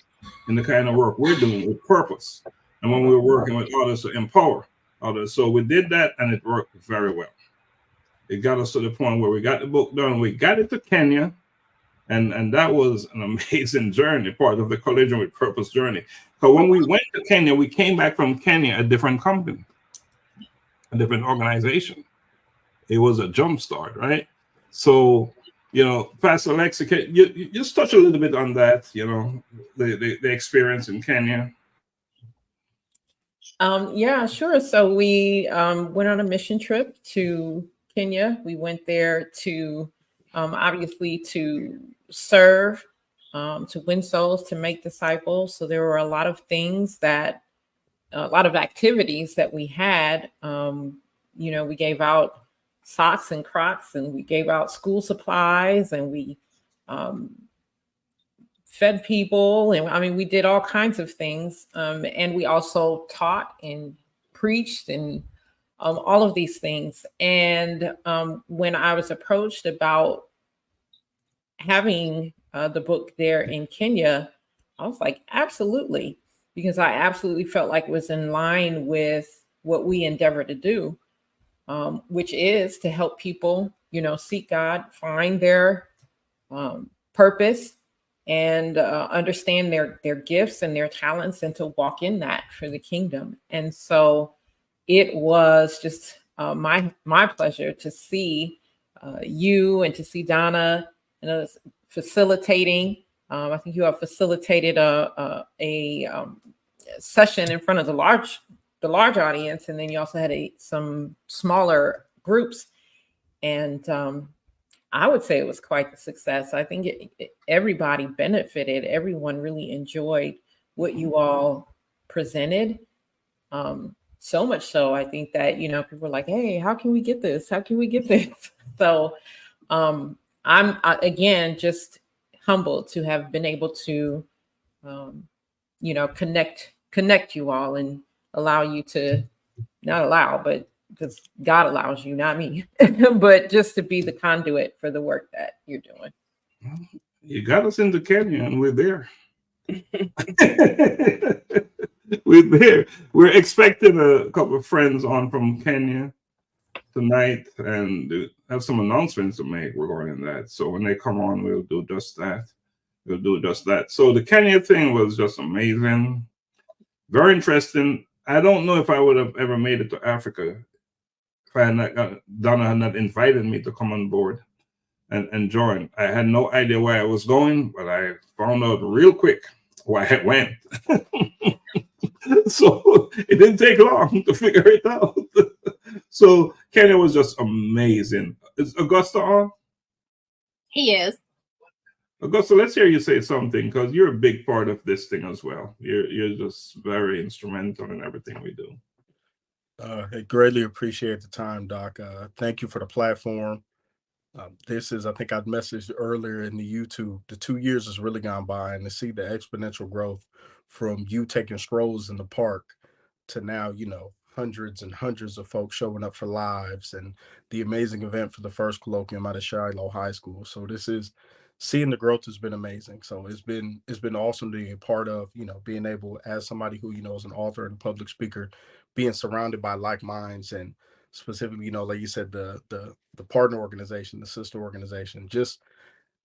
in the kind of work we're doing with purpose. And when we're working with others to empower others. So we did that, and it worked very well. It got us to the point where we got the book done. We got it to Kenya. And that was an amazing journey, part of the Collision with Purpose journey. So when we went to Kenya, we came back from Kenya a different company, a different organization. It was a jumpstart, right? So, Pastor Lexi, you just touch a little bit on that, the experience in Kenya. Yeah, sure. So we went on a mission trip to Kenya. We went there to obviously to serve to win souls, to make disciples. So there were a lot of things that, a lot of activities that we had. We gave out socks and Crocs, and we gave out school supplies, and we fed people. And I mean, we did all kinds of things. And we also taught and preached and all of these things. And when I was approached about having the book there in Kenya, I was like, absolutely, because I absolutely felt like it was in line with what we endeavor to do, which is to help people, seek God, find their purpose, and understand their gifts and their talents, and to walk in that for the kingdom. And so it was just my pleasure to see you and to see Donna facilitating. I think you have facilitated a session in front of the large audience, and then you also had some smaller groups. And I would say it was quite the success. I think everybody benefited. Everyone really enjoyed what you all presented. So much so, I think that, people were like, hey, how can we get this? How can we get this? So I'm, again, just humbled to have been able to, connect you all and allow you to, not allow, but because God allows you, not me, but just to be the conduit for the work that you're doing. You got us into Kenya, and we're there. We're there. We're expecting a couple of friends on from Kenya tonight, and have some announcements to make regarding that. So when they come on, we'll do just that. So the Kenya thing was just amazing, very interesting. I don't know if I would have ever made it to Africa if I had not, Donna had not invited me to come on board and join. I had no idea where I was going, but I found out real quick why I went. So it didn't take long to figure it out. So Kenya was just amazing. Is Augusta on? He is. Augusta, let's hear you say something, because you're a big part of this thing as well. You're just very instrumental in everything we do. I greatly appreciate the time, Doc. Thank you for the platform. This is, I think I'd messaged earlier in the YouTube, the 2 years has really gone by, and to see the exponential growth from you taking strolls in the park to now, hundreds and hundreds of folks showing up for lives, and the amazing event for the first colloquium out of Shiloh High School. So seeing the growth has been amazing. So it's been awesome to be a part of, being able, as somebody who, is an author and a public speaker, being surrounded by like minds, and specifically, like you said, the partner organization, the sister organization, just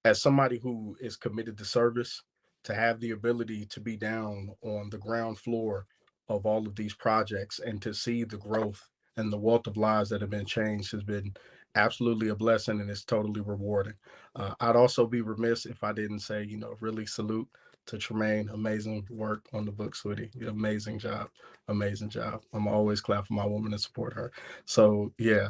as somebody who is committed to service, to have the ability to be down on the ground floor of all of these projects and to see the growth and the wealth of lives that have been changed has been absolutely a blessing, and it's totally rewarding. I'd also be remiss if I didn't say, really salute to Tremaine. Amazing work on the book, sweetie. Amazing job. I'm always clap for my woman and support her. So yeah,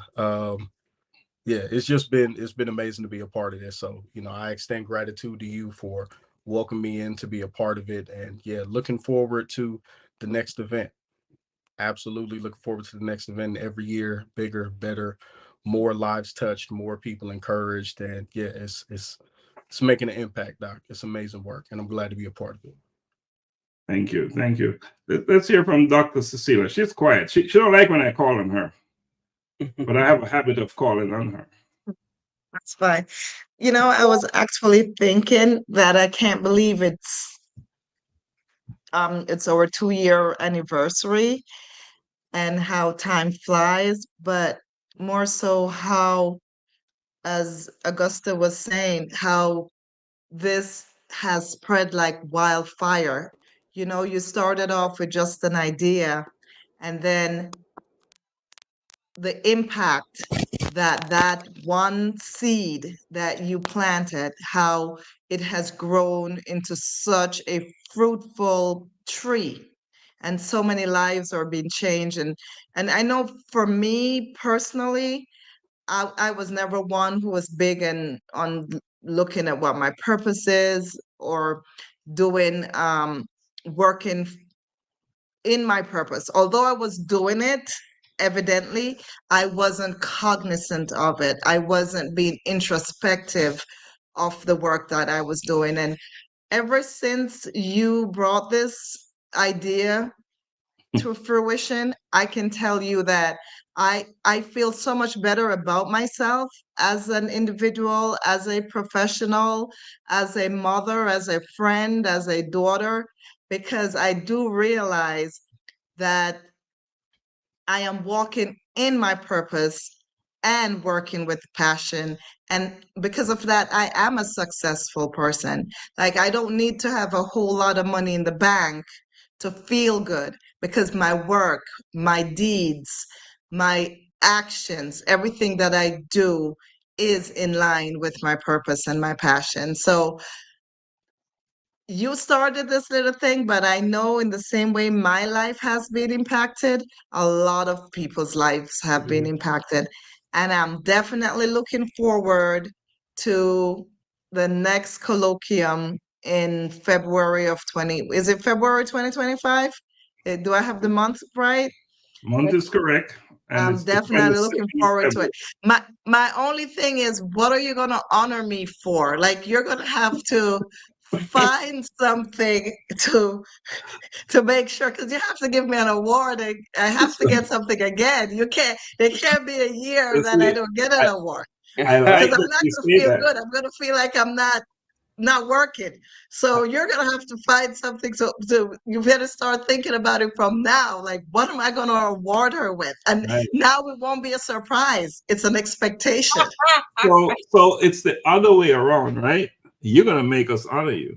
it's been amazing to be a part of this. So, I extend gratitude to you for welcoming me in to be a part of it. And yeah, looking forward to the next event. Absolutely looking forward to the next event every year, bigger, better, more lives touched, more people encouraged. And yeah, it's making an impact, Doc. It's amazing work, and I'm glad to be a part of it. Thank you. Let's hear from Dr. Cecilia. She's quiet. She don't like when I call on her, but I have a habit of calling on her. That's fine. I was actually thinking that I can't believe it's our 2-year anniversary, and how time flies, but more so how, as Augusta was saying, how this has spread like wildfire. You started off with just an idea, and then the impact that one seed that you planted, how it has grown into such a fruitful tree, and so many lives are being changed. And I know for me personally, I was never one who was big on looking at what my purpose is. or doing working in my purpose. Although I was doing it, evidently, I wasn't cognizant of it. I wasn't being introspective of the work that I was doing. And ever since you brought this idea to fruition, I can tell you that I feel so much better about myself as an individual, as a professional, as a mother, as a friend, as a daughter, because I do realize that I am walking in my purpose and working with passion. And because of that, I am a successful person. Like, I don't need to have a whole lot of money in the bank to feel good, because my work, my deeds, my actions, everything that I do is in line with my purpose and my passion. So you started this little thing, but I know in the same way my life has been impacted, a lot of people's lives have been impacted. And I'm definitely looking forward to the next colloquium in February of is it February 2025? Do I have the month right? Month is correct. And I'm it's the definitely 22nd looking of forward to it. February. My only thing is, what are you going to honor me for? Like, you're going to have to find something to make sure, because you have to give me an award. And I have to get something again. There can't be a year that I don't get an award, I like because I'm that not you going to say feel that. good. I'm going to feel like I'm not working. So you're gonna have to find something. So you better start thinking about it from now. Like, what am I gonna award her with? And Right. now it won't be a surprise. It's an expectation. So it's the other way around, right? You're gonna make us honor you.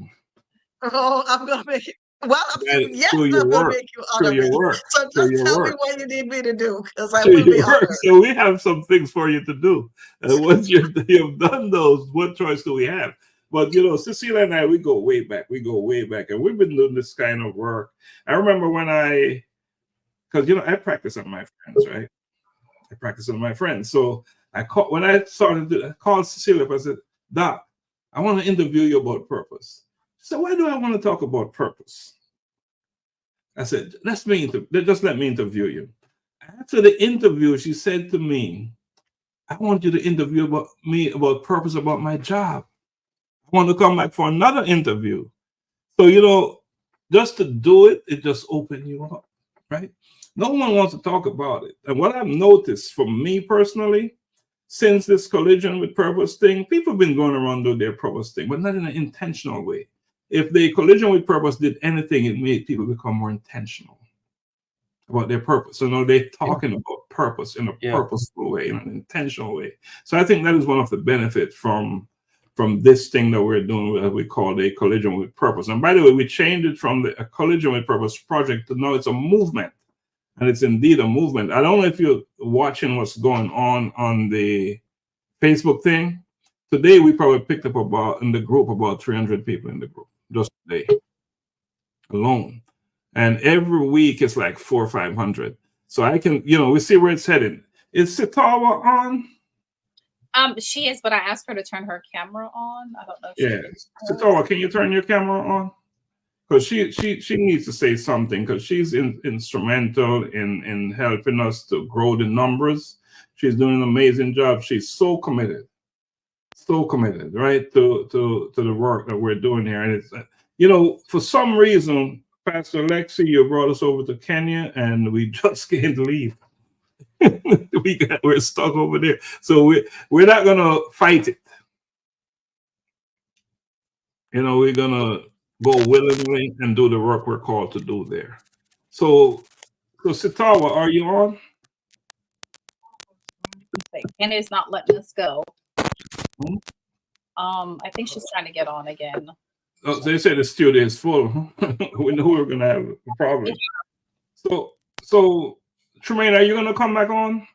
Oh, I'm gonna make it. Well, yes, Through your I'm gonna work. make you Through honor your me. work. So Through just your tell me work. what you need me to do, because I Through will be your work. honored. So we have some things for you to do. And once you've done those, what choice do we have? But Cecilia and I, we go way back. And we've been doing this kind of work. I remember when because I practice on my friends, right? I practice on my friends. So when I started, I called Cecilia up. I said, Doc, I want to interview you about purpose. She said, why do I want to talk about purpose? I said, just let me interview you. After the interview, she said to me, I want you to interview me about purpose, about my job. I want to come back for another interview. So, just to do it, it just opened you up, right? No one wants to talk about it. And what I've noticed for me personally, since this collision with purpose thing, people have been going around doing their purpose thing, but not in an intentional way. If the collision with purpose did anything, it made people become more intentional about their purpose. So now they're talking about purpose in a purposeful way, in an intentional way. So I think that is one of the benefits from this thing that we're doing, that we call a collision with purpose. And by the way, we changed it from a collision with purpose project to now it's a movement. And it's indeed a movement. I don't know if you're watching what's going on the Facebook thing. Today, we probably picked up about 300 people in the group, just today alone. And every week it's like 400 or 500. So I can, we see where it's headed. Is Sitawa on? She is, but I asked her to turn her camera on. I don't know if Sitawa, can you turn your camera on? Because she needs to say something, because she's instrumental in helping us to grow the numbers. She's doing an amazing job. She's so committed, right, to the work that we're doing here. And it's for some reason, Pastor Lexi, you brought us over to Kenya, and we just can't leave. We're stuck over there, so we're not gonna fight it. We're gonna go willingly and do the work we're called to do there. So Sitawa, are you on? Kenny's not letting us go. I think she's trying to get on again. Oh, they say the studio is full. We knew we were gonna have a problem. So Tremaine, are you gonna come back on?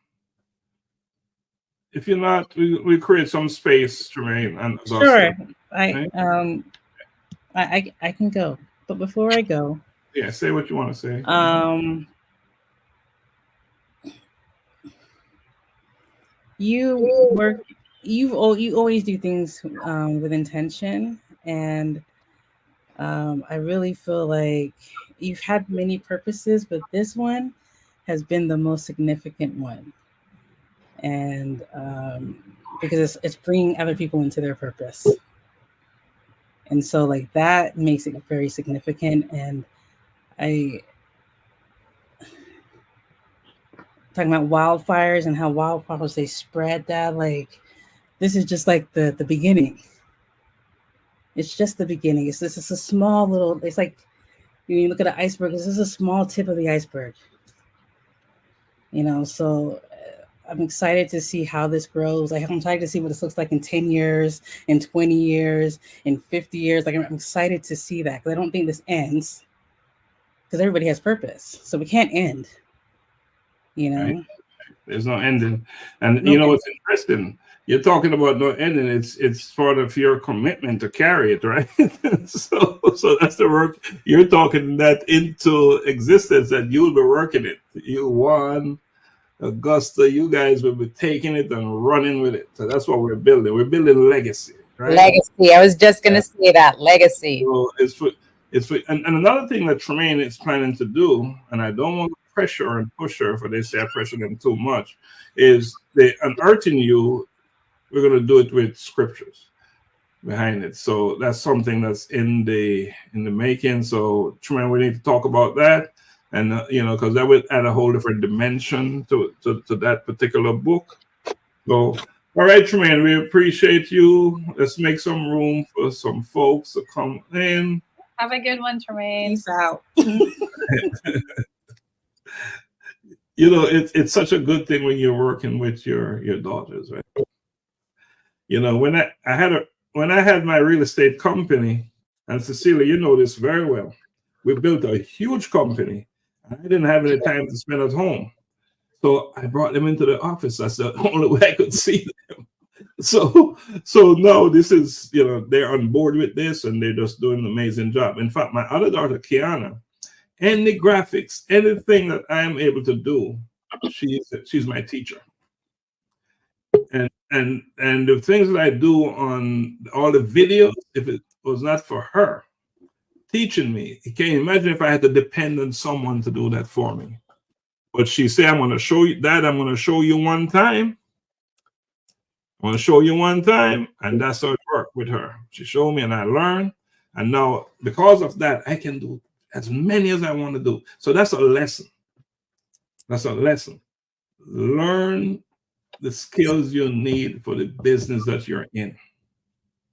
If you're not, we create some space, Tremaine and Augusta. Sure. I can go, but before I go, say what you want to say. You always do things with intention, and I really feel like you've had many purposes, but this one has been the most significant one. And because it's bringing other people into their purpose. And so like that makes it very significant. And talking about wildfires and how wildfires, they spread that, like this is just like the beginning. It's just the beginning. It's a small little, it's like you look at an iceberg, this is a small tip of the iceberg. You know, so I'm excited to see how this grows. I'm excited to see what this looks like in 10 years, in 20 years, in 50 years. Like I'm excited to see that because I don't think this ends because everybody has purpose. So we can't end, you know. Right. There's no ending. And you know what's interesting? You're talking about no ending. It's part of your commitment to carry it, right? so that's the work. You're talking that into existence, that you'll be working it. You won. Augusta, you guys will be taking it and running with it. So that's what we're building. We're building legacy, right? Legacy. I was just gonna say that. Legacy. So it's for and another thing that Tremaine is planning to do, and I don't want to pressure and push her, for they say I pressure them too much, is they unearthing you. We're gonna do it with scriptures behind it. So that's something that's in the making. So Tremaine, we need to talk about that. And you know, because that would add a whole different dimension to that particular book. So, all right, Tremaine, we appreciate you. Let's make some room for some folks to come in. Have a good one, Tremaine. Peace out. You know, it's such a good thing when you're working with your daughters, right? You know, when I had my real estate company, and Cecilia, you know this very well. We built a huge company. I didn't have any time to spend at home. So I brought them into the office. That's the only way I could see them. So now this is, you know, they're on board with this and they're just doing an amazing job. In fact, my other daughter, Kiana, any graphics, anything that I am able to do, she's my teacher. And the things that I do on all the videos, if it was not for her teaching me, you can't imagine if I had to depend on someone to do that for me. But she said, I'm going to show you that. I'm going to show you one time. I'm going to show you one time. And that's how it worked with her. She showed me and I learned. And now, because of that, I can do as many as I want to do. So that's a lesson. That's a lesson. Learn the skills you need for the business that you're in.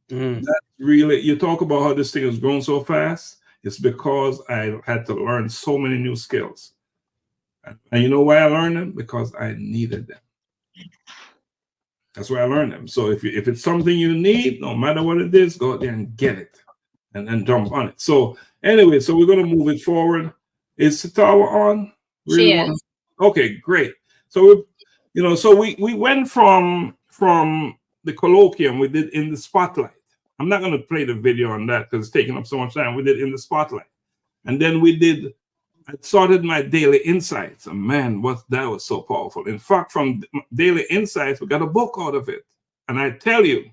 That's really, you talk about how this thing has grown so fast. It's because I had to learn so many new skills. And you know why I learned them? Because I needed them. That's why I learned them. So if it's something you need, no matter what it is, go out there and get it and then jump on it. So anyway, so we're going to move it forward. Is Satawa on? She is. Okay, great. So we went from the colloquium we did in the spotlight. I'm not going to play the video on that because it's taking up so much time. We did in the spotlight. And then I started my daily insights. And man, that was so powerful. In fact, from daily insights, we got a book out of it. And I tell you,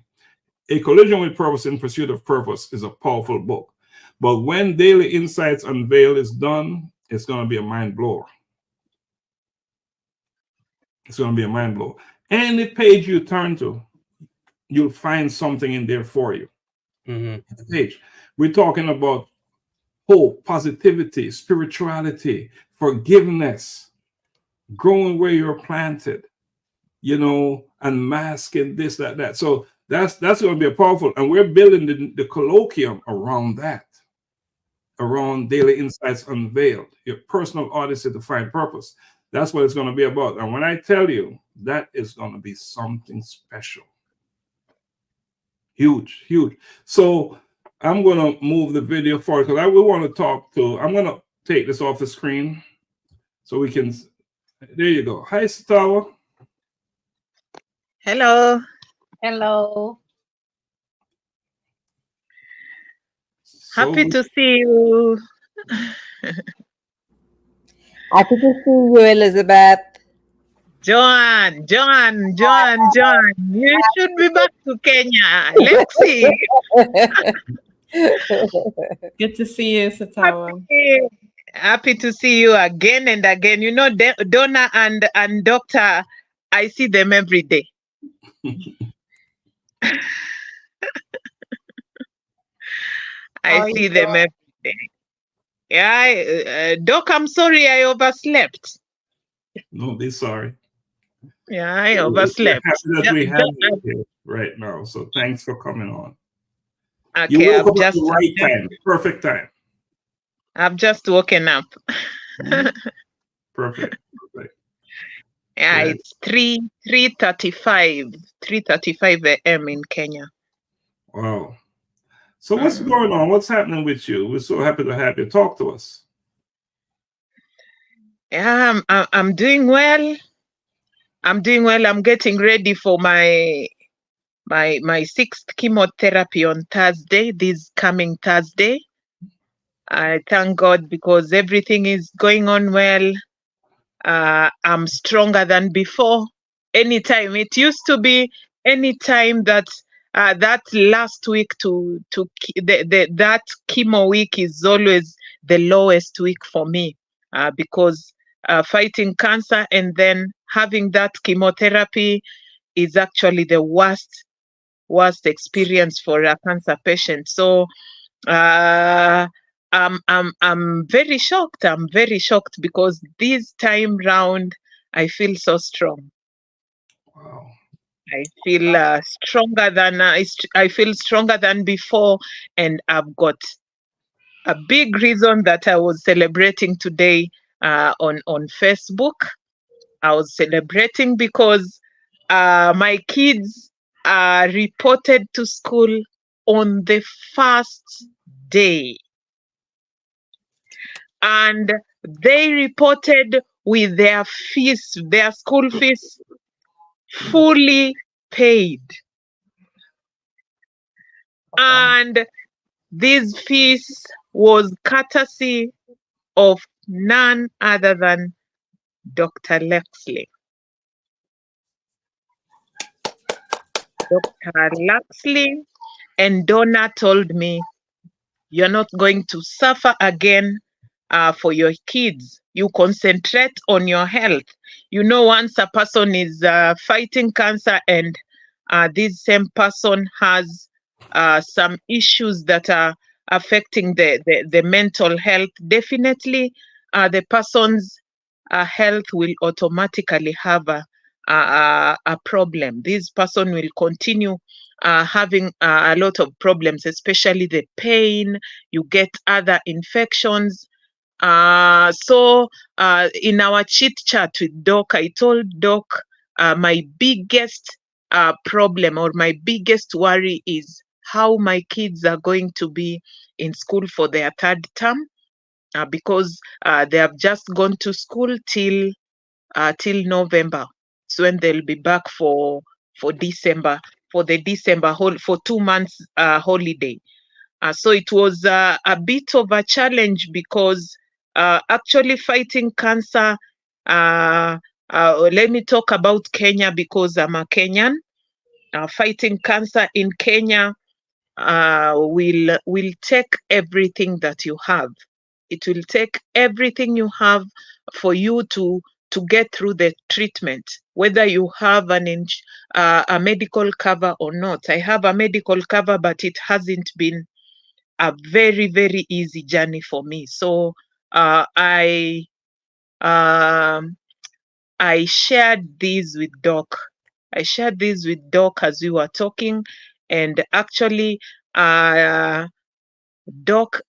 A Collision with Purpose in Pursuit of Purpose is a powerful book. But when Daily Insights Unveiled is done, it's going to be a mind blower. It's going to be a mind blower. Any page you turn to, you'll find something in there for you. The page. We're talking about hope, positivity, spirituality, forgiveness, growing where you're planted, and masking this, that. So that's going to be a powerful, and we're building the colloquium around that, around Daily Insights Unveiled, your personal odyssey to find purpose. That's what it's going to be about. And when I tell you, that is going to be something special. Huge, huge. So I'm going to move the video forward because I will want to I'm going to take this off the screen so we can, there you go. Hi, Satawa. Hello. Hello. Happy to see you. Happy to see you, Elizabeth. John. You should be back to Kenya. Let's see. Good to see you, Satawa. Happy to see you again and again. You know, Donna and Doctor, I see them every day. I see them every day. Yeah, Doc, I'm sorry I overslept. No, be sorry. Yeah, I overslept. We're happy that we have you here right now. So thanks for coming on. Okay, You woke up at the right time, perfect time. I've just woken up. Perfect. Yeah, it's 3:35 a.m. in Kenya. Wow. So what's going on? What's happening with you? We're so happy to have you. Talk to us. Yeah, I'm doing well. I'm doing well. I'm getting ready for my 6th chemotherapy on Thursday, this coming Thursday. I thank God because everything is going on well. I'm stronger than before. Anytime it used to be, anytime that that last week that chemo week is always the lowest week for me because fighting cancer and then having that chemotherapy is actually the worst experience for a cancer patient. So I'm very shocked. I'm very shocked because this time round I feel so strong. Wow. I feel stronger than I feel stronger than before, and I've got a big reason that I was celebrating today on Facebook. I was celebrating because my kids are reported to school on the first day. And they reported with their fees, their school fees, fully paid. And this fees was courtesy of none other than Dr. Laxley. Dr. Laxley and Donna told me, you're not going to suffer again for your kids. You concentrate on your health. You know, once a person is fighting cancer and this same person has some issues that are affecting the mental health, definitely the person's health will automatically have a problem. This person will continue having a lot of problems, especially the pain. You get other infections. So in our chit chat with Doc, I told Doc my biggest problem or my biggest worry is how my kids are going to be in school for their 3rd term because they have just gone to school till November. So when they'll be back for December, for the December for 2 months holiday. So it was a bit of a challenge because actually fighting cancer, let me talk about Kenya because I'm a Kenyan. Fighting cancer in Kenya will take everything that you have. It will take everything you have for you to get through the treatment, whether you have a medical cover or not. I have a medical cover, but it hasn't been a very, very easy journey for me. So I shared this with Doc. I shared this with Doc as we were talking, and actually Doc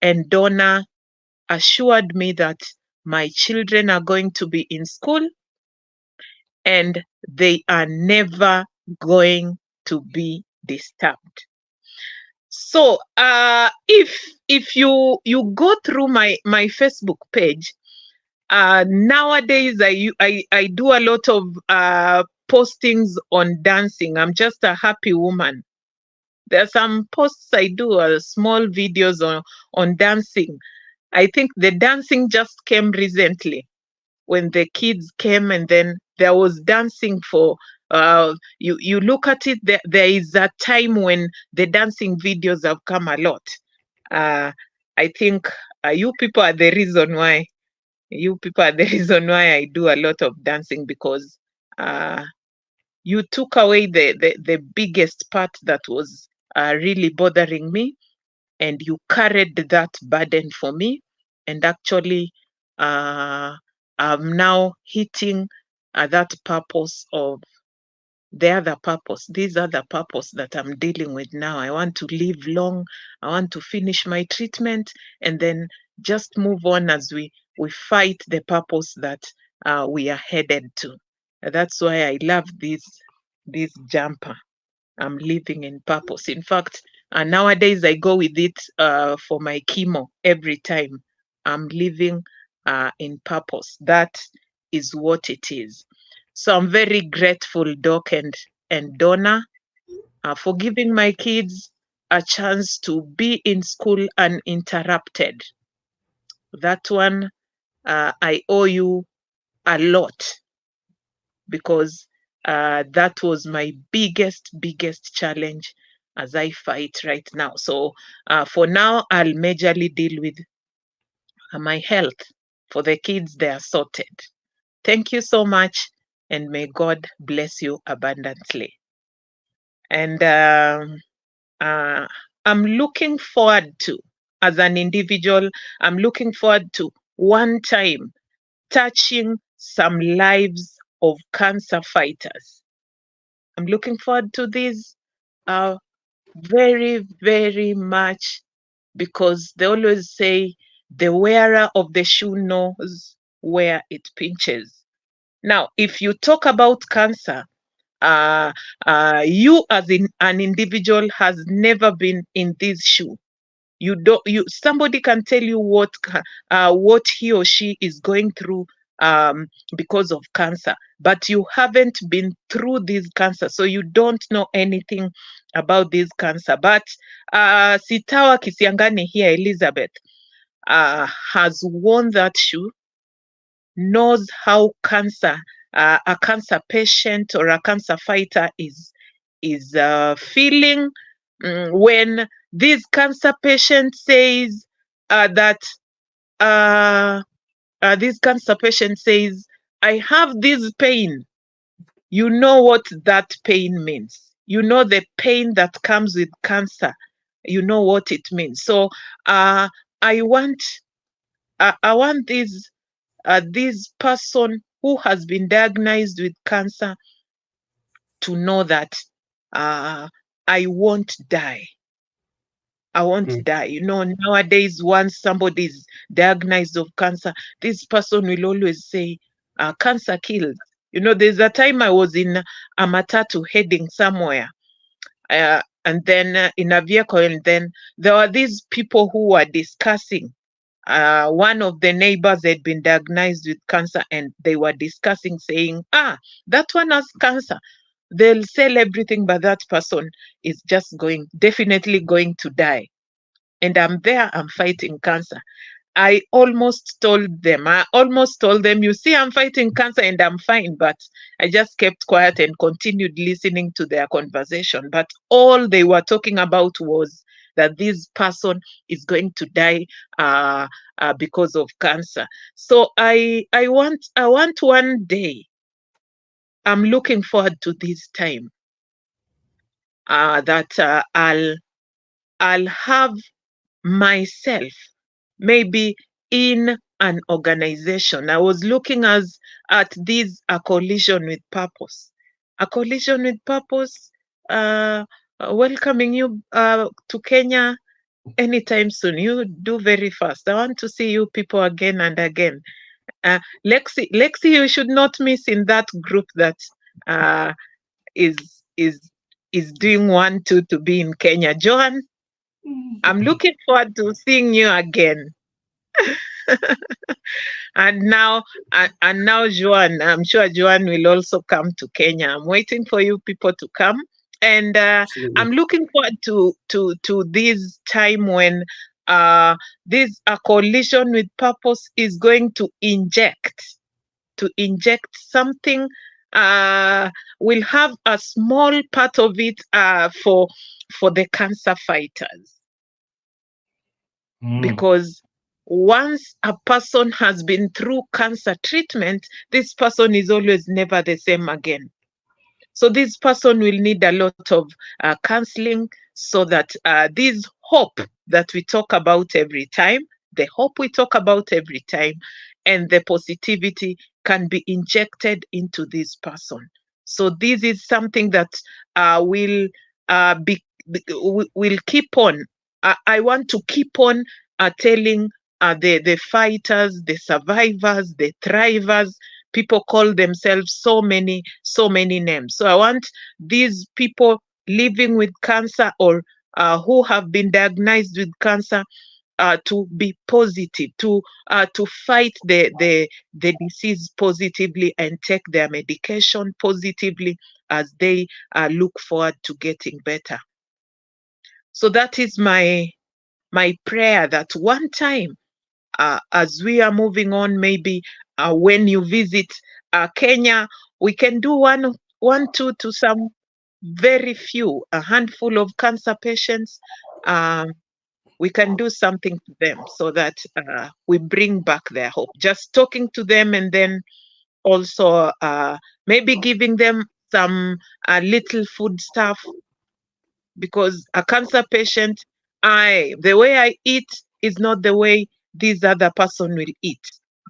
and Donna assured me that my children are going to be in school and they are never going to be disturbed. So if you go through my Facebook page, nowadays I do a lot of postings on dancing. I'm just a happy woman. There are some posts I do, small videos on dancing. I think the dancing just came recently when the kids came, and then there was dancing for you look at it, there is a time when the dancing videos have come a lot. I think you people are the reason why. You people are the reason why I do a lot of dancing, because you took away the biggest part that was really bothering me, and you carried that burden for me. And actually, I'm now hitting that purpose of the other purpose. These are the purpose that I'm dealing with now. I want to live long. I want to finish my treatment and then just move on as we fight the purpose that we are headed to. That's why I love this jumper. I'm living in purpose. In fact, nowadays I go with it for my chemo every time. I'm living in purpose. That is what it is. So I'm very grateful, Doc and Donna, for giving my kids a chance to be in school uninterrupted. That one, I owe you a lot, because that was my biggest challenge as I fight right now. So for now, I'll majorly deal with my health. For the kids, they are sorted. Thank you so much, and may God bless you abundantly. And I'm looking forward to, as an individual, I'm looking forward to one time touching some lives of cancer fighters. I'm looking forward to this very, very much, because they always say the wearer of the shoe knows where it pinches. Now, if you talk about cancer, you as an individual has never been in this shoe. Somebody can tell you what he or she is going through because of cancer, but you haven't been through this cancer, so you don't know anything about this cancer. But Sitawa Kisiangani here, Elizabeth, has worn that shoe, knows how a cancer patient or a cancer fighter is feeling when this cancer patient says this cancer patient says, I have this pain. You know what that pain means. You know the pain that comes with cancer. You know what it means. So I want this person who has been diagnosed with cancer to know that I won't die. I won't die. You know, nowadays, once somebody is diagnosed of cancer, this person will always say, cancer kills. You know, there's a time I was in a matatu heading somewhere, and then in a vehicle, and then there were these people who were discussing. One of the neighbors had been diagnosed with cancer, and they were discussing, saying, that one has cancer. They'll sell everything, but that person is just definitely going to die. And I'm there, I'm fighting cancer. I almost told them, you see, I'm fighting cancer and I'm fine, but I just kept quiet and continued listening to their conversation. But all they were talking about was that this person is going to die because of cancer. So I want one day, I'm looking forward to this time that I'll have myself maybe in an organization. I was looking at this a coalition with purpose. A coalition with purpose, welcoming you to Kenya anytime soon. You do very fast. I want to see you people again and again. Lexi, you should not miss in that group that is doing 1, 2 to be in Kenya. Joan, I'm looking forward to seeing you again. and now Joan, I'm sure Joan will also come to Kenya. I'm waiting for you people to come. And I'm looking forward to this time when this coalition with purpose is going to inject something. We'll have a small part of it for the cancer fighters. because once a person has been through cancer treatment, this person is always never the same again. So this person will need a lot of counseling so that this hope that we talk about every time, the hope we talk about every time, and the positivity can be injected into this person. So this is something that will keep on. I want to keep on telling the fighters, the survivors, the thrivers. People call themselves so many names. So I want these people living with cancer or who have been diagnosed with cancer to be positive, to fight the disease positively and take their medication positively as they look forward to getting better. So that is my prayer, that one time, as we are moving on, maybe when you visit Kenya, we can do one to some very few, a handful of cancer patients. We can do something to them so that we bring back their hope. Just talking to them, and then also maybe giving them some little food stuff, because a cancer patient, the way I eat is not the way this other person will eat.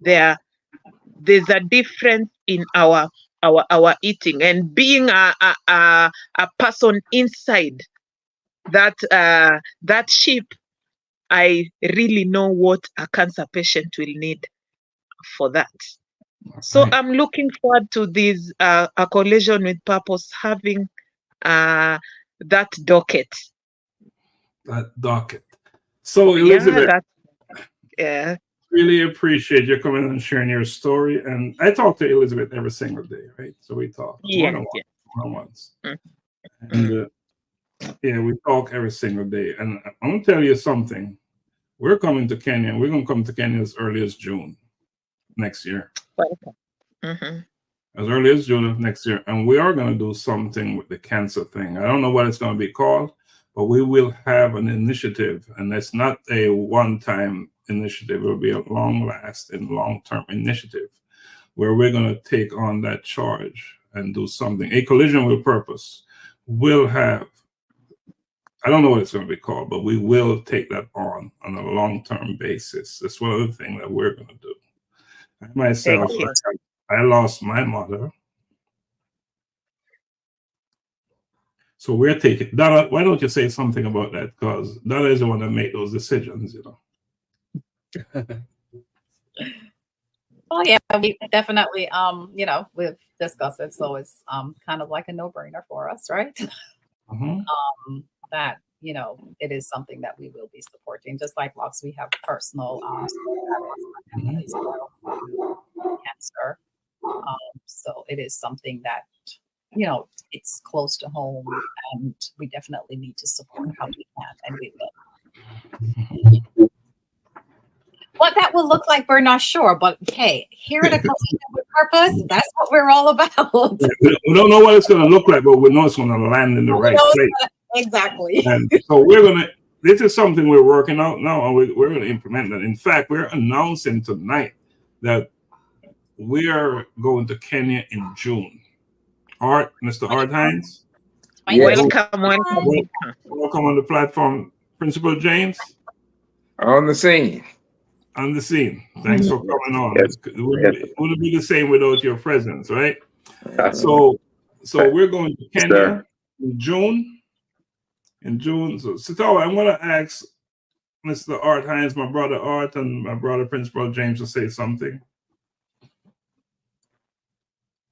There's a difference in our eating, and being a person inside that ship, I really know what a cancer patient will need for that. So I'm looking forward to this a Collision with Purpose having that docket. That docket. So Elizabeth, yeah, really appreciate you coming and sharing your story. And I talk to Elizabeth every single day, right? So we talk one-on-ones. And yeah, we talk every single day. And I'm gonna tell you something. We're coming to Kenya. We're gonna come to Kenya as early as June next year. As early as June of next year, and we are going to do something with the cancer thing. I don't know what it's going to be called, but we will have an initiative, and it's not a one-time initiative. It will be a long-lasting, long-term initiative where we're going to take on that charge and do something. A Collision with Purpose will have, I don't know what it's going to be called, but we will take that on a long-term basis. That's one of the things that we're going to do. I myself, I lost my mother. So we're taking, Donna, why don't you say something about that? Because Donna is the one that made those decisions, you know. Well, yeah, we definitely, you know, we've discussed it, so it's kind of like a no-brainer for us, right? That, you know, it is something that we will be supporting. Just like Lox, we have personal cancer. So it is something that, you know, it's close to home, and we definitely need to support how we can, and we will. What that will look like, we're not sure, but hey, here at a Collision with Purpose, that's what we're all about. We don't know what it's going to look like, but we know it's going to land in the right place. Exactly. And so we're going to, this is something we're working out now, and we're going to implement that. In fact, we're announcing tonight that we are going to Kenya in June. Art, Mr. Art Hines. Yes. Welcome on the platform, Principal James. On the scene. On the scene. Thanks for coming on. Yes. It wouldn't be the same without your presence, right? So we're going to Kenya in June. In June. So I want to ask Mr. Art Hines, my brother Art, and my brother Principal James to say something.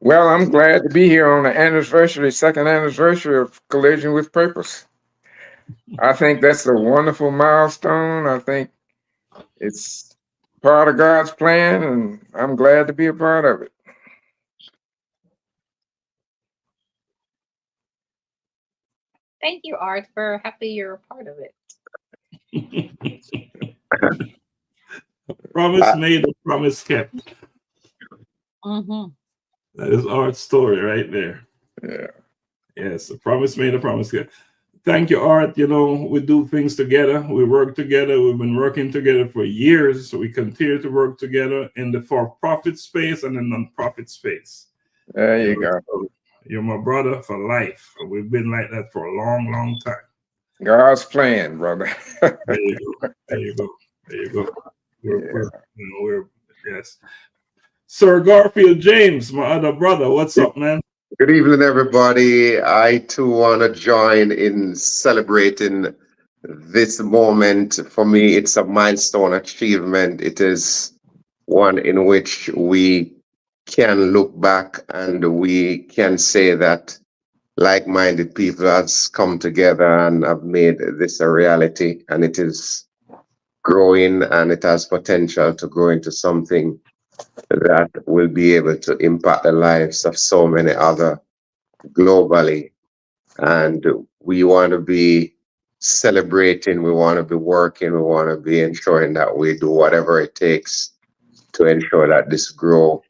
Well, I'm glad to be here on the second anniversary of Collision with Purpose. I think that's a wonderful milestone. I think it's part of God's plan, and I'm glad to be a part of it. Thank you, Art. We're happy you're a part of it. Promise made, promise kept. That is Art's story right there. Yeah. Yes, a promise made, a promise kept. Thank you, Art. You know, we do things together. We work together. We've been working together for years. So we continue to work together in the for-profit space and the non-profit space. There you go. You're my brother for life. We've been like that for a long, long time. God's plan, brother. There you go. There you go. There you go. We're yes. Sir Garfield James, my other brother. What's up, man? Good evening, everybody. I too want to join in celebrating this moment. For me, it's a milestone achievement. It is one in which we can look back and we can say that like-minded people has come together and have made this a reality, and it is growing and it has potential to grow into something that will be able to impact the lives of so many other globally. And we want to be celebrating, we want to be working, we want to be ensuring that we do whatever it takes to ensure that this grow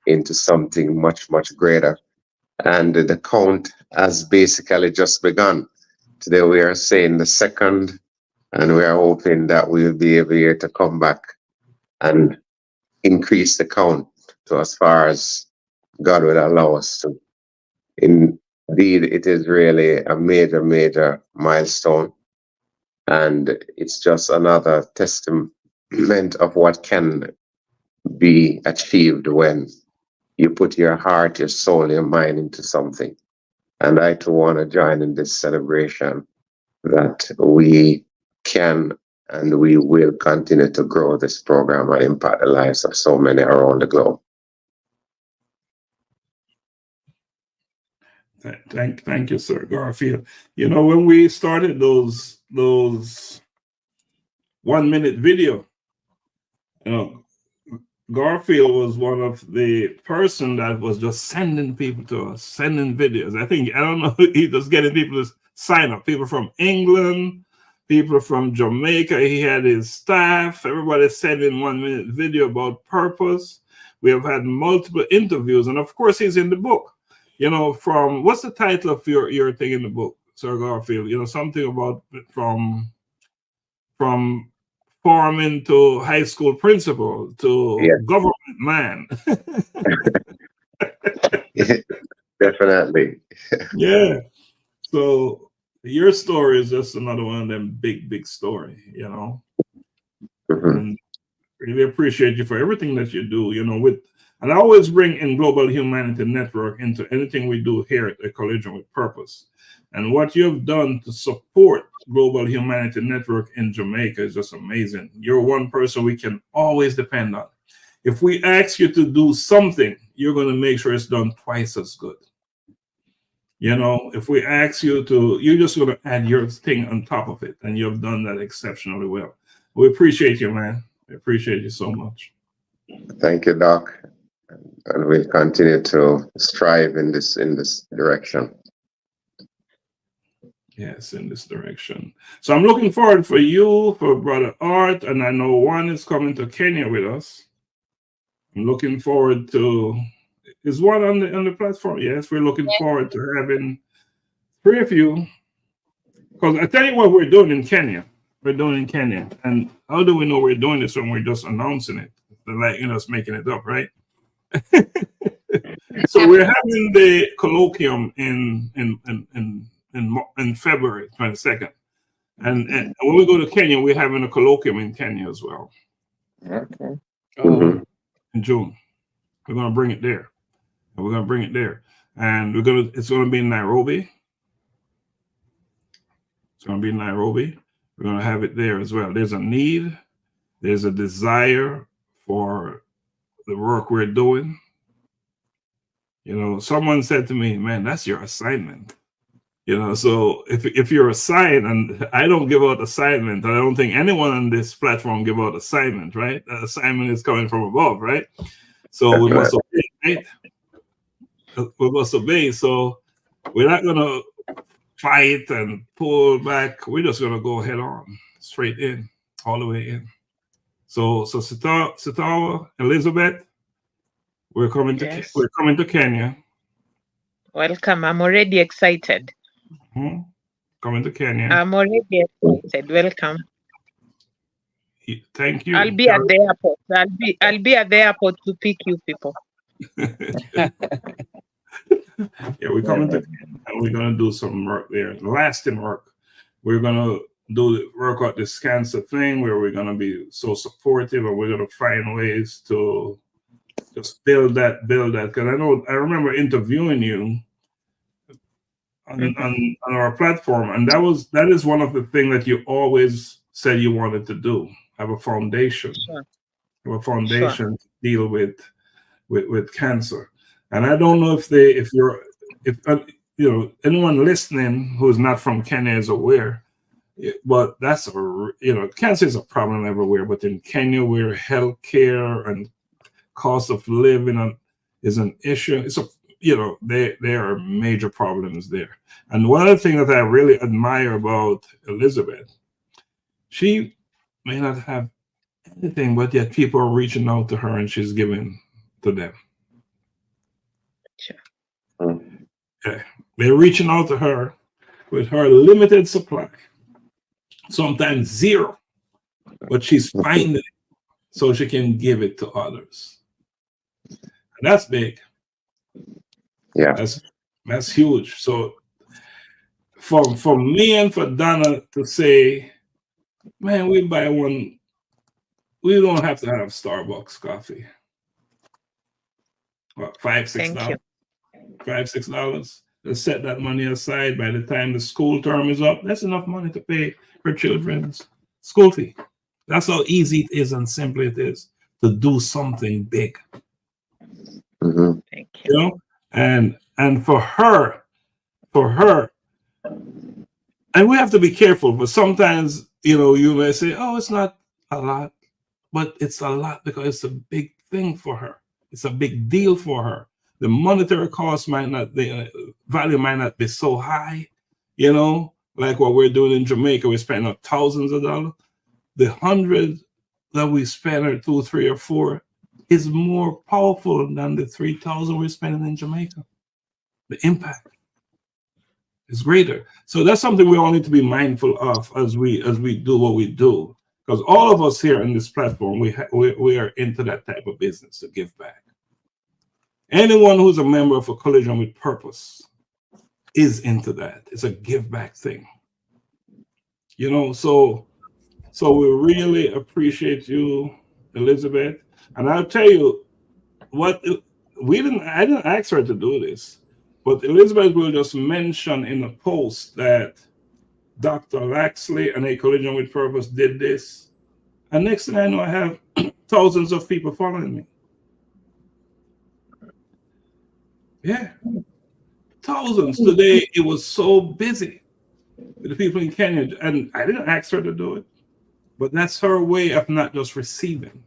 into something much, much greater. And the count has basically just begun. Today we are saying the second, and we are hoping that we will be able to come back and increase the count to as far as God will allow us to. Indeed, it is really a major, major milestone. And it's just another testament of what can be achieved when you put your heart, your soul, your mind into something. And I too want to join in this celebration that we can and we will continue to grow this program and impact the lives of so many around the globe. Thank you, Sir Garfield. You know, when we started those 1 minute video, you know, Garfield was one of the person that was just sending people to us, sending videos. I don't know, he was getting people to sign up, people from England, people from Jamaica. He had his staff, everybody sending 1 minute video about purpose. We have had multiple interviews, and of course, he's in the book. You know, from what's the title of your thing in the book, Sir Garfield? You know, something about from farming to high school principal to government man. Definitely. Yeah. So your story is just another one of them big story, you know. And really appreciate you for everything that you do, you know, and I always bring in Global Humanity Network into anything we do here at the Collision with Purpose. And what you've done to support Global Humanity Network in Jamaica is just amazing. You're one person we can always depend on. If we ask you to do something, you're going to make sure it's done twice as good. You know, if we ask you to, you're just going to add your thing on top of it. And you've done that exceptionally well. We appreciate you, man. We appreciate you so much. Thank you, Doc. And we'll continue to strive in this direction. Yes, in this direction. So I'm looking forward for you, for Brother Art, and I know one is coming to Kenya with us. I'm looking forward to. Is one on the platform? Yes, we're looking forward to having 3 of you. Because I tell you what we're doing in Kenya. We're doing in Kenya, and how do we know we're doing this when we're just announcing it? Like, you know, it's making it up, right? So we're having the colloquium in February 22nd, and when we go to Kenya, we're having a colloquium in Kenya as well. Okay. In June, we're gonna bring it there, and we're gonna bring it there, and it's gonna be in Nairobi. It's gonna be in Nairobi. We're gonna have it there as well. There's a need, there's a desire for the work we're doing. You know, someone said to me, man, that's your assignment. You know, so if you're assigned, and I don't give out assignment, and I don't think anyone on this platform give out assignment, right? The assignment is coming from above, right? So we must obey, right? We must obey. So we're not gonna fight and pull back. We're just gonna go head on, straight in, all the way in. So Sitawa, Elizabeth, we're coming to Kenya. Welcome. I'm already excited. Coming to Kenya. I'm already excited. Welcome. Thank you. I'll be at the airport. I'll be at the airport to pick you people. Yeah, we're coming to Kenya and we're gonna do some work there, lasting work. We're gonna work out this cancer thing where we're gonna be so supportive, and we're gonna find ways to just build that. Because I remember interviewing you on our platform, and that is one of the things that you always said you wanted to do. Have a foundation. Sure. Have a foundation to deal with cancer. And I don't know if you know, anyone listening who's not from Kenya is aware, but that's cancer is a problem everywhere. But in Kenya, where healthcare and cost of living is an issue, there are major problems there. And one of the things that I really admire about Elizabeth, she may not have anything, but yet people are reaching out to her and she's giving to them. Sure. Okay. They're reaching out to her with her limited supply, sometimes zero, but she's finding it so she can give it to others. And that's big. Yeah. That's huge. So for me and for Donna to say, man, we buy one, we don't have to have Starbucks coffee. What, $5-6? $5-6. Let's set that money aside. By the time the school term is up, that's enough money to pay for children's school fee. That's how easy it is and simple it is to do something big. Mm-hmm. Thank you. You know, and for her, and we have to be careful. But sometimes, you may say, "Oh, it's not a lot," but it's a lot because it's a big thing for her. It's a big deal for her. The monetary cost might not, the value might not be so high, like what we're doing in Jamaica. We're spending thousands of dollars. The hundreds that we spend, or 2, 3, or 4, is more powerful than the 3,000 we're spending in Jamaica. The impact is greater. So that's something we all need to be mindful of as we do what we do. Because all of us here on this platform, we are into that type of business, to give back. Anyone who's a member of a Collision with Purpose is into that. It's a give back thing. So we really appreciate you, Elizabeth. And I'll tell you what, I didn't ask her to do this, but Elizabeth will just mention in a post that Dr. Laxley and a Collision with Purpose did this. And next thing I know, I have thousands of people following me. Yeah, thousands. Today, it was so busy with the people in Kenya, and I didn't ask her to do it, but that's her way of not just receiving.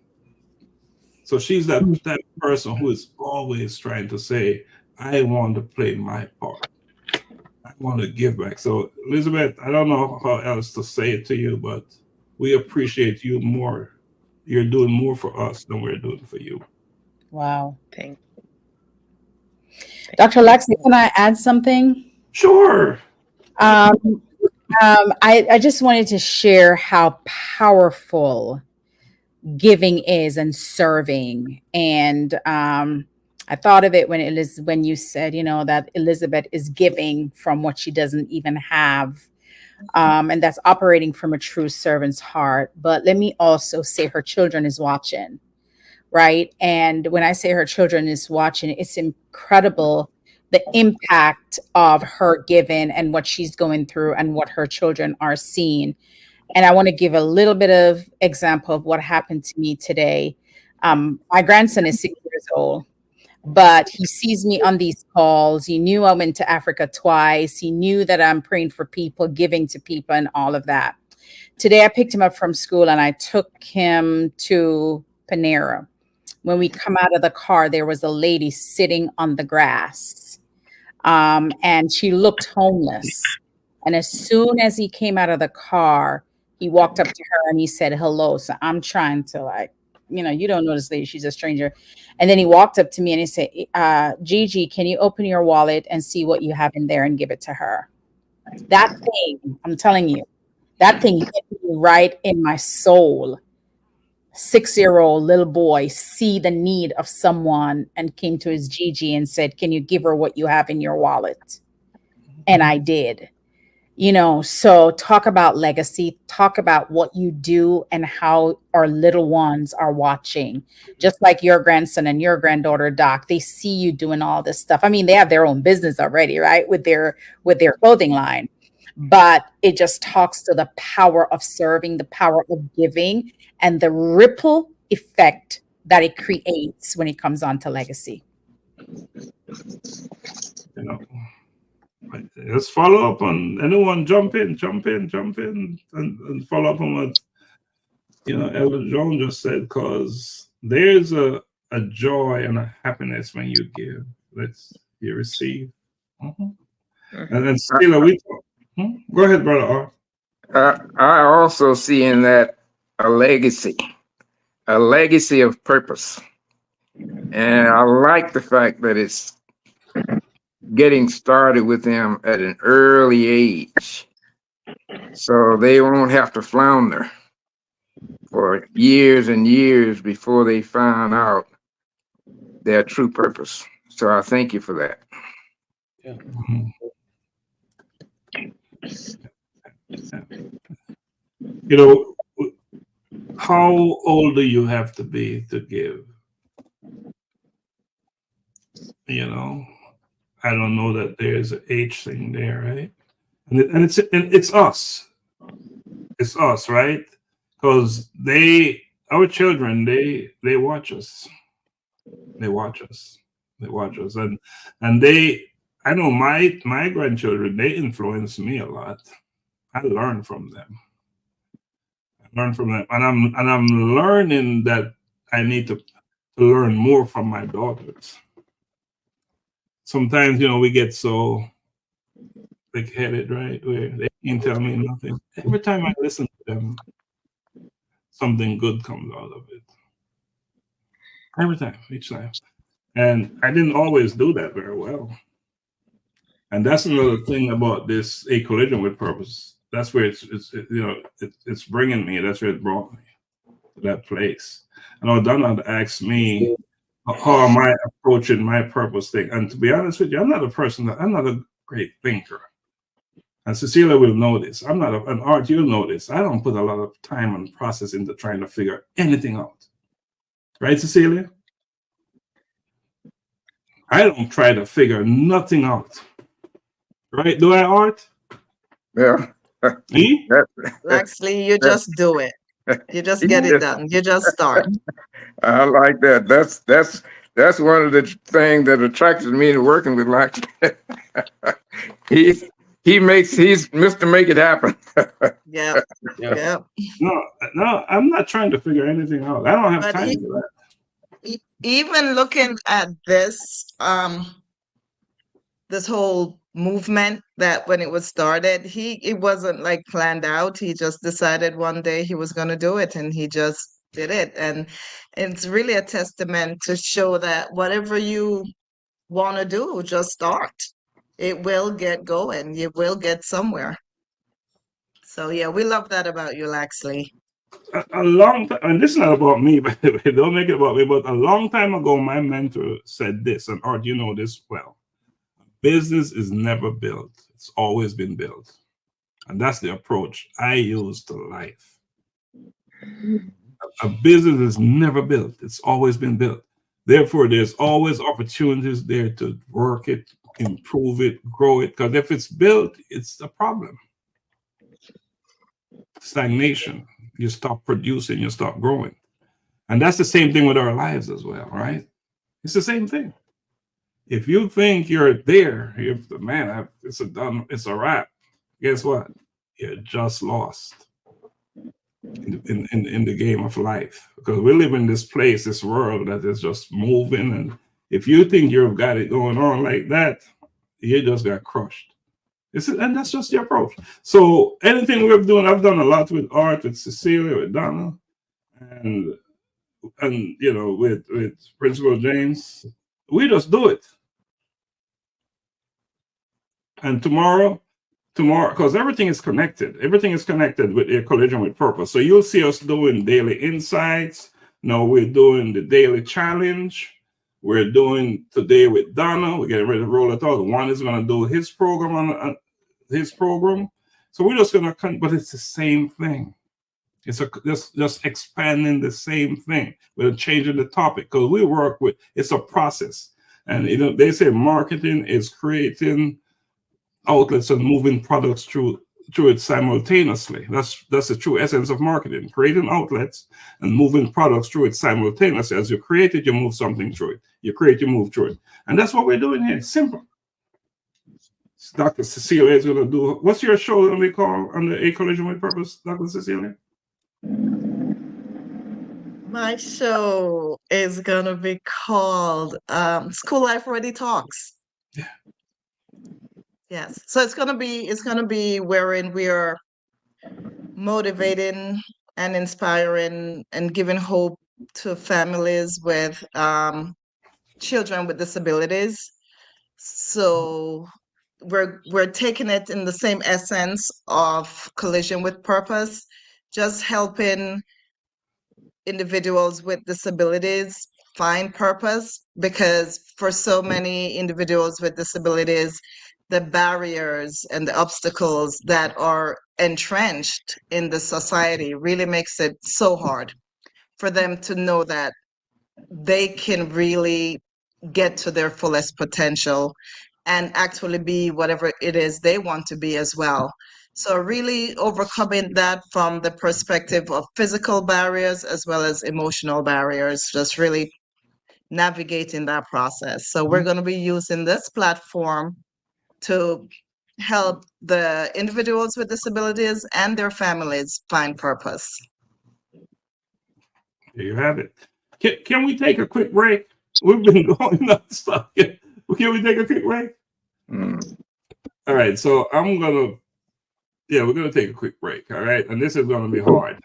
So she's that person who is always trying to say, I want to play my part. I want to give back. So Elizabeth, I don't know how else to say it to you, but we appreciate you more. You're doing more for us than we're doing for you. Wow. Thank you. Dr. Laxley, can I add something? Sure. I just wanted to share how powerful giving is and serving. And I thought of it when you said, that Elizabeth is giving from what she doesn't even have. And that's operating from a true servant's heart. But let me also say her children is watching. Right. And when I say her children is watching, it's incredible the impact of her giving and what she's going through and what her children are seeing. And I want to give a little bit of example of what happened to me today. My grandson is 6 years old, but he sees me on these calls. He knew I went to Africa twice. He knew that I'm praying for people, giving to people, and all of that. Today, I picked him up from school and I took him to Panera. When we come out of the car, there was a lady sitting on the grass, and she looked homeless. And as soon as he came out of the car, he walked up to her and he said, hello. So I'm trying to you don't know this lady, she's a stranger. And then he walked up to me and he said, Gigi, can you open your wallet and see what you have in there and give it to her? That thing, I'm telling you, that thing hit me right in my soul. 6-year-old little boy see the need of someone and came to his Gigi and said, "Can you give her what you have in your wallet?" And I did. So talk about legacy, talk about what you do and how our little ones are watching. Just like your grandson and your granddaughter, Doc, they see you doing all this stuff. I mean, they have their own business already, right? With their clothing line. But it just talks to the power of serving, the power of giving, and the ripple effect that it creates when it comes on to legacy. Let's follow up on anyone. Jump in, and follow up on what Elder Joan just said, because there's a joy and a happiness when you give. You receive. And then still, go ahead, brother R. I also see in that a legacy of purpose. And I like the fact that it's getting started with them at an early age, so they won't have to flounder for years and years before they find out their true purpose. So I thank you for that. Yeah. How old do you have to be to give? I don't know that there's an age thing there, right? And it's us. It's us, right? Because our children, they watch us. They watch us. And I know my grandchildren, they influence me a lot. I learn from them. And I'm learning that I need to learn more from my daughters. Sometimes, we get so thick-headed, right? Where they can't tell me nothing. Every time I listen to them, something good comes out of it. Every time, each time. And I didn't always do that very well. And that's another thing about this A Collision with Purpose. That's where it's bringing me. That's where it brought me to that place. I know Donna asked me, how am I approaching my purpose thing? And to be honest with you, I'm not a great thinker. And Cecilia will know this. I'm not an Art, you'll know this. I don't put a lot of time and process into trying to figure anything out. Right, Cecilia? I don't try to figure nothing out. Right? Do I, Art? Yeah. Me? Laxley, you just do it. You just get it done. You just start. I like that. That's one of the things that attracted me to working with Laxley. He's Mr. Make It Happen. Yeah. No, I'm not trying to figure anything out. I don't have time for that. Even looking at this, this whole movement, that when it was started, it wasn't like planned out. He just decided one day he was going to do it, and he just did it. And it's really a testament to show that whatever you want to do, just start. It will get going. You will get somewhere. So yeah, we love that about you, Laxley. A long time, and this is not about me, by the way, don't make it about me, but a long time ago, my mentor said this, and Art, you know this well. Business is never built. It's always been built. And that's the approach I use to life. A business is never built. It's always been built. Therefore, there's always opportunities there to work it, improve it, grow it. Because if it's built, it's a problem. Stagnation. You stop producing, you stop growing. And that's the same thing with our lives as well, right? It's the same thing. If you think you're there, it's a wrap. Guess what? You're just lost in the game of life, because we live in this place, this world that is just moving. And if you think you've got it going on like that, you just got crushed. And that's just the approach. So anything we're doing, I've done a lot with Art, with Cecilia, with Donna, and with Principal James. We just do it. And tomorrow, tomorrow, because everything is connected. Everything is connected with a collision with purpose. So you'll see us doing daily insights. Now we're doing the daily challenge. We're doing today with Donna. We're getting ready to roll it out. One is going to do his program on his program. So we're just going to, but it's the same thing. It's just expanding the same thing. We're changing the topic because we work with, it's a process. And they say marketing is creating outlets and moving products through it simultaneously. That's the true essence of marketing, creating outlets and moving products through it simultaneously. As you create it, you move something through it. You create, you move through it. And that's what we're doing here. It's simple. Dr. Cecilia is going to do, what's your show that we call under A Collision with Purpose, Dr. Cecilia? My show is going to be called School Life Ready Talks. Yeah. Yes. So it's going to be wherein we are motivating and inspiring and giving hope to families with children with disabilities. So we're taking it in the same essence of Collision with Purpose, just helping individuals with disabilities find purpose, because for so many individuals with disabilities, the barriers and the obstacles that are entrenched in the society really makes it so hard for them to know that they can really get to their fullest potential and actually be whatever it is they want to be as well. So really overcoming that from the perspective of physical barriers as well as emotional barriers, just really navigating that process. So we're going to be using this platform to help the individuals with disabilities and their families find purpose. There you have it. Can we take a quick break? We've been going nonstop. Can we take a quick break? All right, so we're gonna take a quick break. All right, and this is gonna be hard.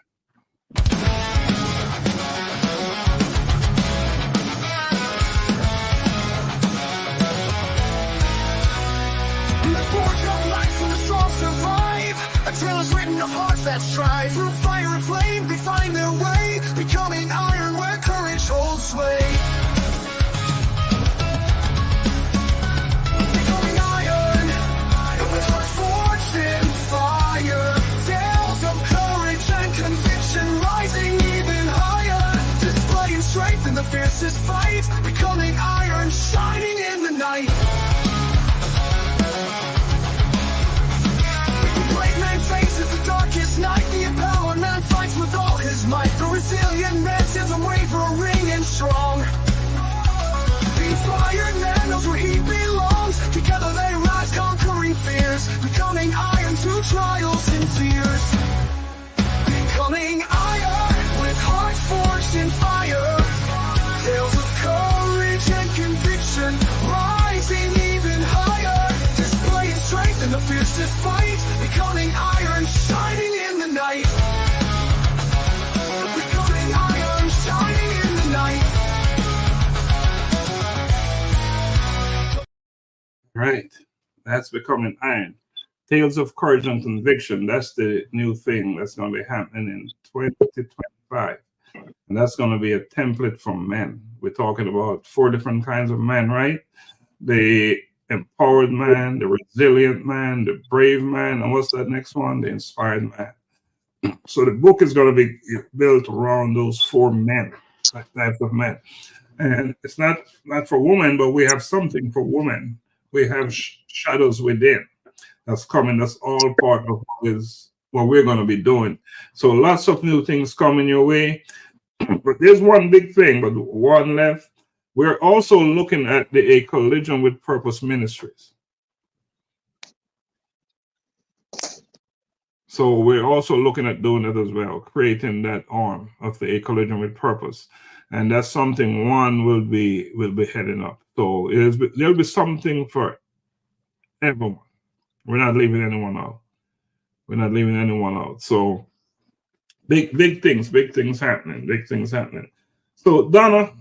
Trailers written of hearts that strive through fire and flame. They find their way, becoming iron where courage holds sway. Becoming iron, with hearts forged in fire. Tales of courage and conviction rising even higher. Displaying strength in the fiercest fight. Becoming iron, shining in the night. Faces the darkest night. The empowered man fights with all his might. The resilient man stands unwavering and strong. The inspired man knows where he belongs. Together they rise, conquering fears. Becoming iron through trials and fears. Becoming iron with hearts forged in fire. Tales of courage and conviction rising even higher. Displaying strength in the fiercest fight. Becoming iron, shining in the night. Becoming iron, shining in the night. Right, that's Becoming Iron. Tales of Courage and Conviction. That's the new thing that's going to be happening in 2025. And that's going to be a template for men. We're talking about 4 different kinds of men, right? The empowered man, the resilient man, the brave man, and what's that next one? The inspired man. So the book is going to be built around those 4 men, types of men. And it's not for women, but we have something for women. We have shadows within that's coming. That's all part of what we're going to be doing. So lots of new things coming your way. But there's one big thing, but one left. We're also looking at A Collision with Purpose Ministries. So we're also looking at doing that as well, creating that arm of the A Collision with Purpose. And that's something one will be heading up. So there'll be something for everyone. We're not leaving anyone out. We're not leaving anyone out. So big things happening. So Donna,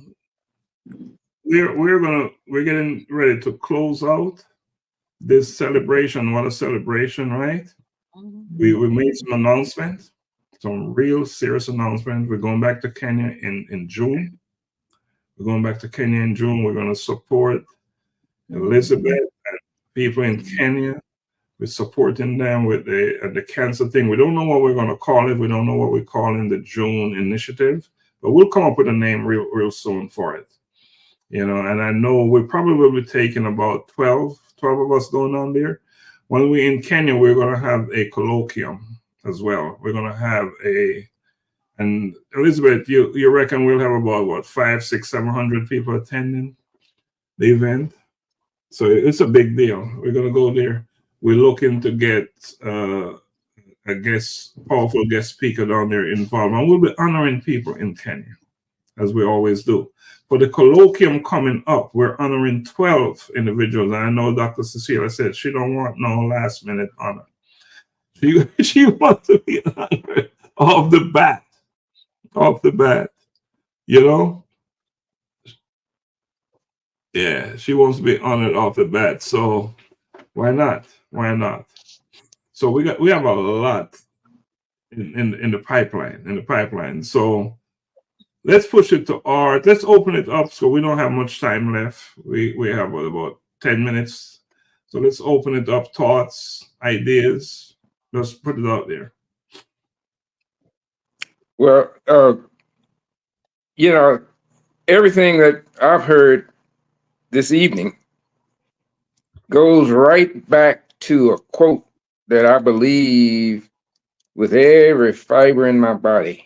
we're getting ready to close out this celebration, what a celebration, right? We made some announcements, some real serious announcements. We're going back to Kenya in June. We're going back to Kenya in June. We're going to support Elizabeth and people in Kenya. We're supporting them with the cancer thing. We don't know what we're going to call it. We don't know what we're calling the June initiative, but we'll come up with a name real soon for it. You know, and I know we probably will be taking about 12 of us going on there. When we're in Kenya, we're going to have a colloquium as well. We're going to have and Elizabeth, you reckon we'll have about what, 500, 600, 700 people attending the event? So it's a big deal. We're going to go there. We're looking to get a powerful guest speaker down there involved, and we'll be honoring people in Kenya, as we always do. For the colloquium coming up, we're honoring 12 individuals. I know Dr. Cecilia said she don't want no last minute honor. She wants to be honored off the bat, you know? Yeah, she wants to be honored off the bat. So why not? Why not? So we have a lot in the pipeline. So let's push it to art. Let's open it up, so we don't have much time left. We have about 10 minutes. So let's open it up. Thoughts, ideas. Let's put it out there. Well, you know, everything that I've heard this evening goes right back to a quote that I believe with every fiber in my body.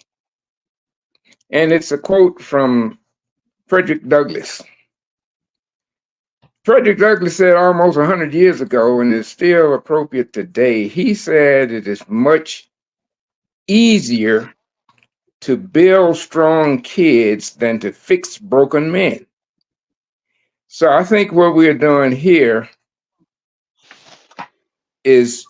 And it's a quote from Frederick Douglass. Frederick Douglass said almost 100 years ago, and is still appropriate today. He said it is much easier to build strong kids than to fix broken men. So I think what we're doing here is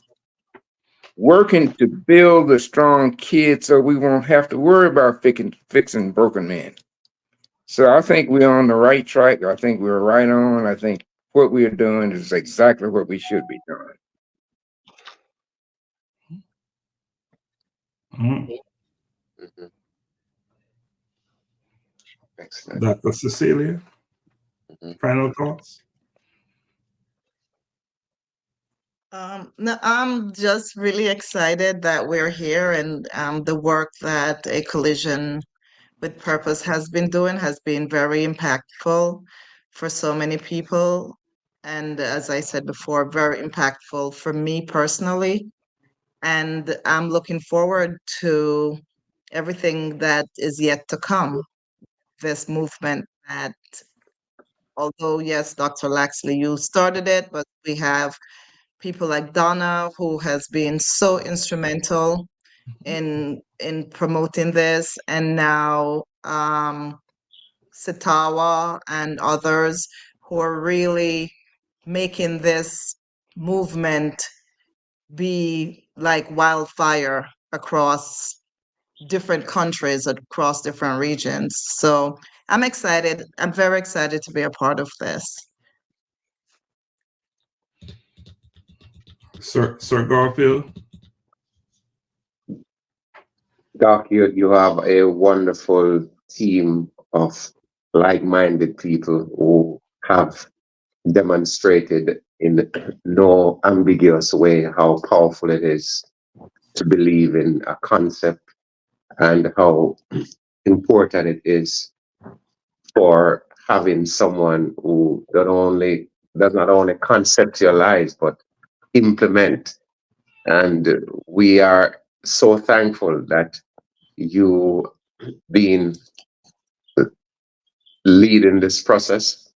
working to build a strong kid so we won't have to worry about fixing broken men. So I think we're on the right track. I think we're right on. I think what we are doing is exactly what we should be doing. Mm-hmm. Excellent. Dr. Cecilia, final thoughts? No, I'm just really excited that we're here, and the work that A Collision with Purpose has been doing has been very impactful for so many people. And as I said before, very impactful for me personally. And I'm looking forward to everything that is yet to come. This movement that, although, yes, Dr. Laxley, you started it, but we have people like Donna, who has been so instrumental in promoting this, and now Sitawa and others who are really making this movement be like wildfire across different countries, across different regions. So I'm excited. I'm very excited to be a part of this. Sir Garfield? Doc, you have a wonderful team of like-minded people who have demonstrated in no ambiguous way how powerful it is to believe in a concept and how important it is for having someone who does not only conceptualize but implement. And we are so thankful that you been leading this process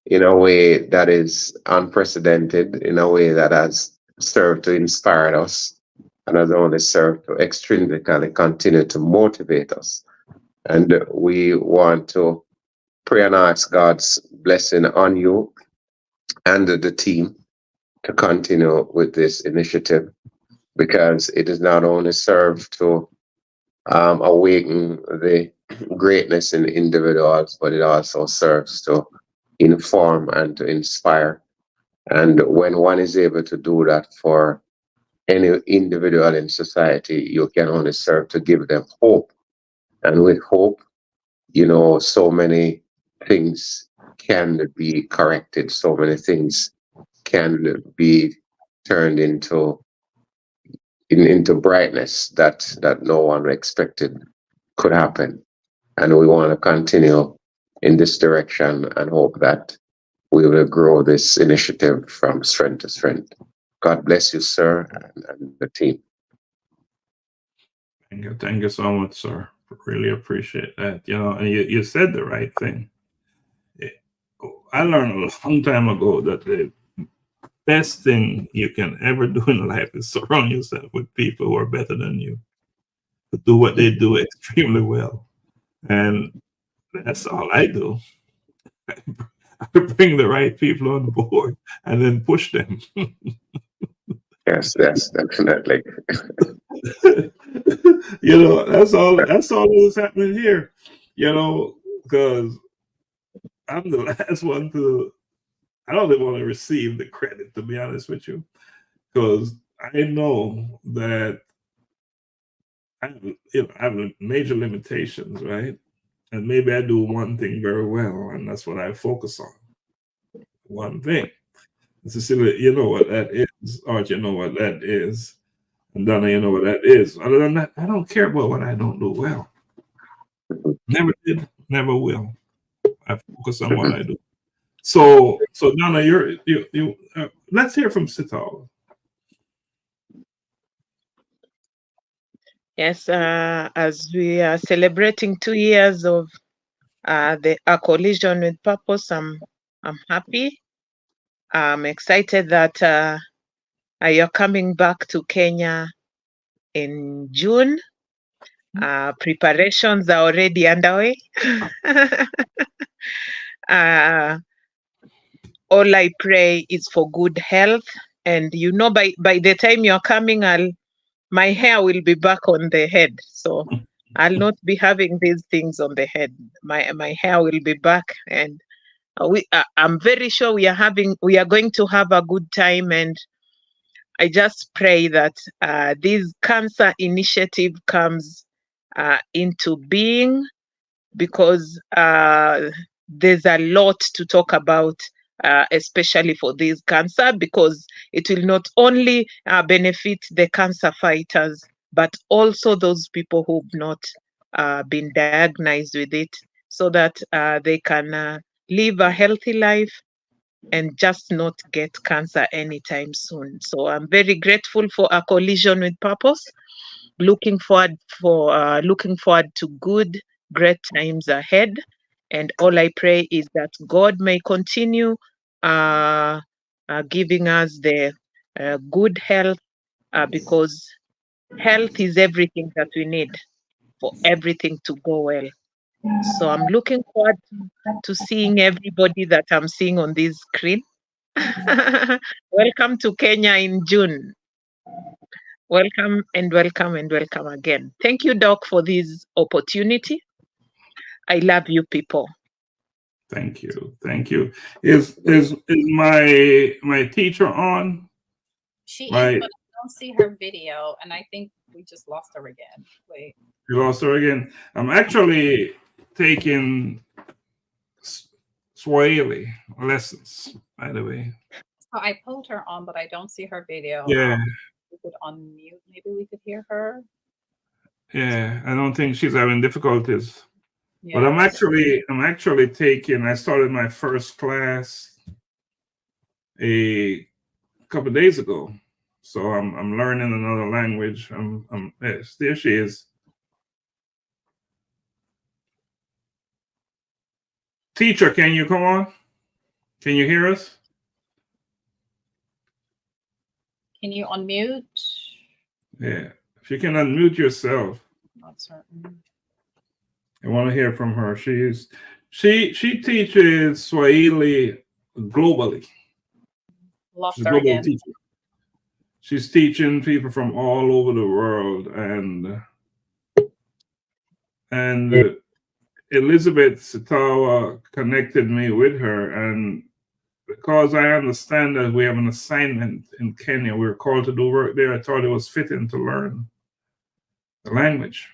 in a way that is unprecedented, in a way that has served to inspire us and has only served to extrinsically continue to motivate us. And we want to pray and ask God's blessing on you and the team to continue with this initiative, because it is not only served to awaken the greatness in individuals, but it also serves to inform and to inspire And when one is able to do that for any individual in society, you can only serve to give them hope. And with hope, you know, so many things can be corrected, so many things can be turned into brightness that no one expected could happen. And we want to continue in this direction and hope that we will grow this initiative from strength to strength. God bless you, sir, and the team. Thank you so much, sir. Really appreciate that. You know, and you said the right thing. I learned a long time ago that the best thing you can ever do in life is surround yourself with people who are better than you, who do what they do extremely well. And that's all I do. I bring the right people on board and then push them. Yes, definitely. You know, that's all that is happening here. You know, because I'm the last one to, I don't even want to receive the credit, to be honest with you, because I know that I have major limitations, right? And maybe I do one thing very well, and that's what I focus on. One thing. Cecilia, you know what that is. Art, you know what that is. And Donna, you know what that is. Other than that, I don't care about what I don't do well. Never did, never will. I focus on what I do. So Donna, you let's hear from Sital. Yes, as we are celebrating 2 years of a collision with purpose, I'm happy. I'm excited that you're coming back to Kenya in June. Preparations are already underway. All I pray is for good health, and you know, by the time you're coming, my hair will be back on the head, so I'll not be having these things on the head. My hair will be back, and I'm very sure we are going to have a good time. And I just pray that this cancer initiative comes into being, because there's a lot to talk about, especially for this cancer, because it will not only benefit the cancer fighters, but also those people who've not been diagnosed with it, so that they can live a healthy life and just not get cancer anytime soon. So I'm very grateful for a collision with purpose. Looking forward to good, great times ahead. And all I pray is that God may continue giving us the good health, because health is everything that we need for everything to go well. So I'm looking forward to seeing everybody that I'm seeing on this screen. Welcome to Kenya in June. Welcome and welcome and welcome again. Thank you, Doc, for this opportunity. I love you people. Thank you. Thank you. Is my teacher on? She is, but I don't see her video, and I think we just lost her again. Wait. You lost her again. I'm actually taking Swahili lessons, by the way. So I pulled her on, but I don't see her video. Yeah. We could unmute. Maybe we could hear her. Yeah, I don't think she's having difficulties. Yeah. But I'm actually taking, I started my first class a couple of days ago. So I'm learning another language. Yes, there she is. Teacher, can you come on? Can you hear us? Can you unmute? Yeah, if you can unmute yourself. Not certain. I want to hear from her. She teaches Swahili globally. Lost her again. Teacher. She's teaching people from all over the world, and Elizabeth Sitawa connected me with her, and because I understand that we have an assignment in Kenya, we're called to do work there. I thought it was fitting to learn the language.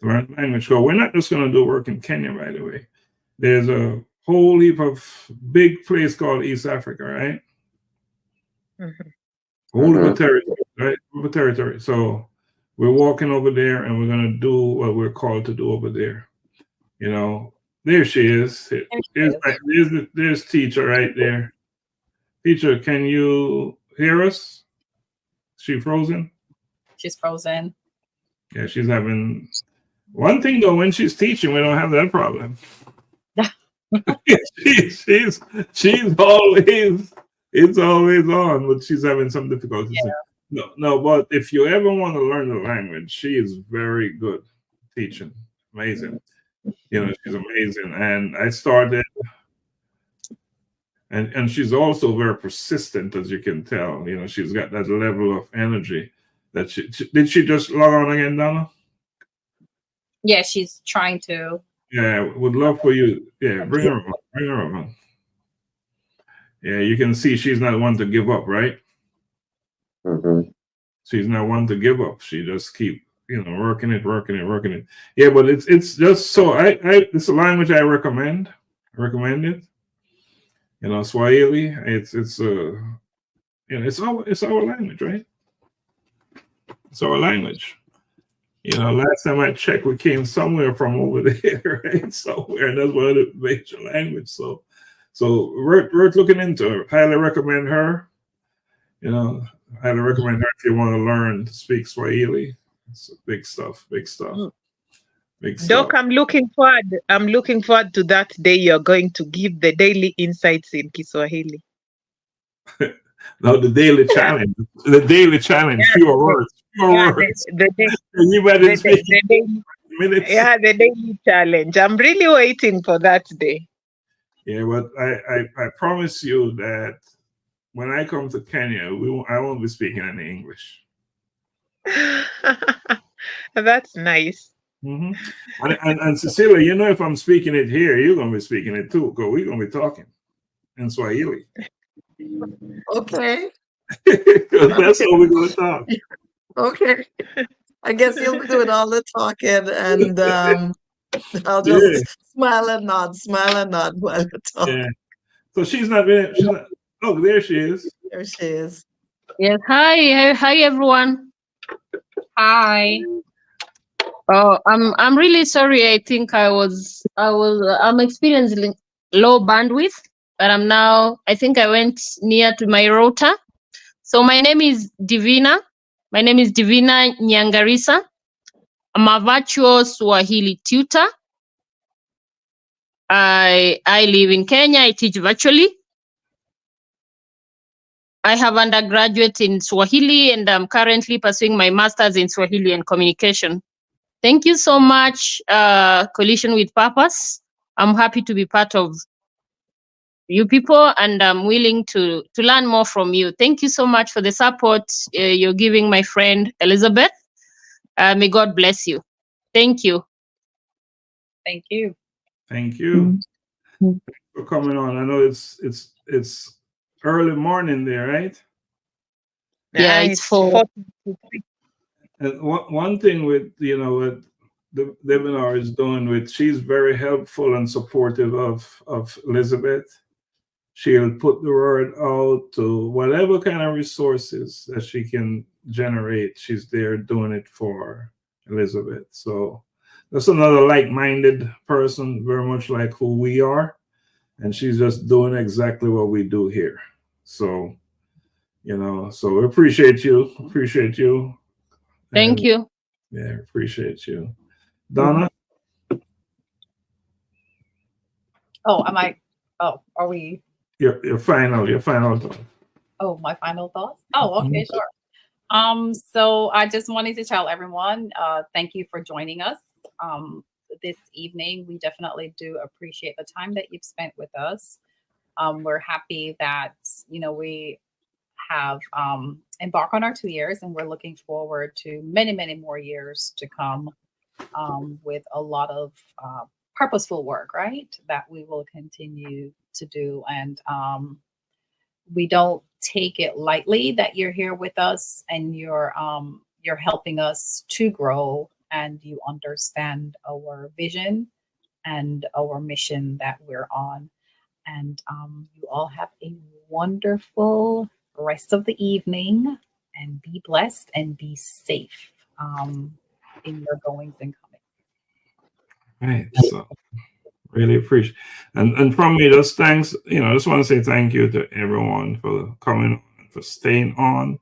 To learn the language. So we're not just going to do work in Kenya, by the way. There's a whole heap of big place called East Africa, right? Whole heap of territory, right? Whole heap of territory. So we're walking over there, and we're going to do what we're called to do over there. You know, there she is. There's teacher right there. Teacher, can you hear us? Is she frozen? She's frozen. Yeah, she's having one thing though. When she's teaching, we don't have that problem. she's always, it's always on, but she's having some difficulties. Yeah. No, but if you ever want to learn the language, she is very good teaching. Amazing. You know, she's amazing. And I started, and she's also very persistent, as you can tell. You know, she's got that level of energy that did she just log on again, Donna? Yeah, she's trying to. Yeah, would love for you. Yeah, bring her on. Bring her on. Yeah, you can see she's not one to give up, right? She's not one to give up. She just keep, you know, working it. Yeah, but it's just so it's a language I recommend. I recommend it. You know, Swahili. It's you know, it's our language, right? It's our language. You know, last time I checked, we came somewhere from over there, right? Somewhere, and that's one of the major language. So worth looking into. Her. Highly recommend her. You know, highly recommend her if you want to learn to speak Swahili. It's big stuff. Big stuff. Big stuff. Doc, I'm looking forward to that day you're going to give the daily insights in Kiswahili. No, the daily challenge. The daily challenge. Fewer words. Fewer words. The daily challenge. I'm really waiting for that day. Yeah, but I promise you that when I come to Kenya, I won't be speaking any English. That's nice. And Cecilia, you know, if I'm speaking it here, you're going to be speaking it too, because we're going to be talking in Swahili. Okay. That's how we're going to talk. Okay. I guess you'll be doing all the talking, and I'll just smile and nod while you talk. Yeah. So she's not. Oh, there she is. There she is. Yes. Hi, everyone. Hi. Oh, I'm really sorry. I think I'm experiencing low bandwidth, but I think I went near to my router. So my name is Divina. My name is Divina Nyangarisa. I'm a virtual Swahili tutor. I live in Kenya. I teach virtually. I have undergraduate in Swahili, and I'm currently pursuing my master's in Swahili and communication. Thank you so much, Coalition with Purpose. I'm happy to be part of you people, and I'm willing to learn more from you. Thank you so much for the support you're giving my friend Elizabeth. May God bless you. Thank you. Thank you. Thank you for coming on. I know it's early morning there, right? Yeah, it's 4. And one thing with, you know, what the webinar is doing she's very helpful and supportive of Elizabeth. She'll put the word out to whatever kind of resources that she can generate. She's there doing it for Elizabeth. So that's another like-minded person, very much like who we are. And she's just doing exactly what we do here. So, you know, so we appreciate you. Appreciate you. Thank you. Yeah, appreciate you. Donna? Oh, are we? Your final thoughts. Oh, my final thoughts? Oh, okay, sure. So I just wanted to tell everyone, thank you for joining us this evening. We definitely do appreciate the time that you've spent with us. We're happy that, you know, we have embarked on our 2 years, and we're looking forward to many, many more years to come with a lot of purposeful work, right? That we will continue to do. And we don't take it lightly that you're here with us, and you're helping us to grow, and you understand our vision and our mission that we're on. And you all have a wonderful rest of the evening, and be blessed and be safe in your goings and comings. Right. So really appreciate, and from me, just thanks. I just want to say thank you to everyone for coming on, for staying on.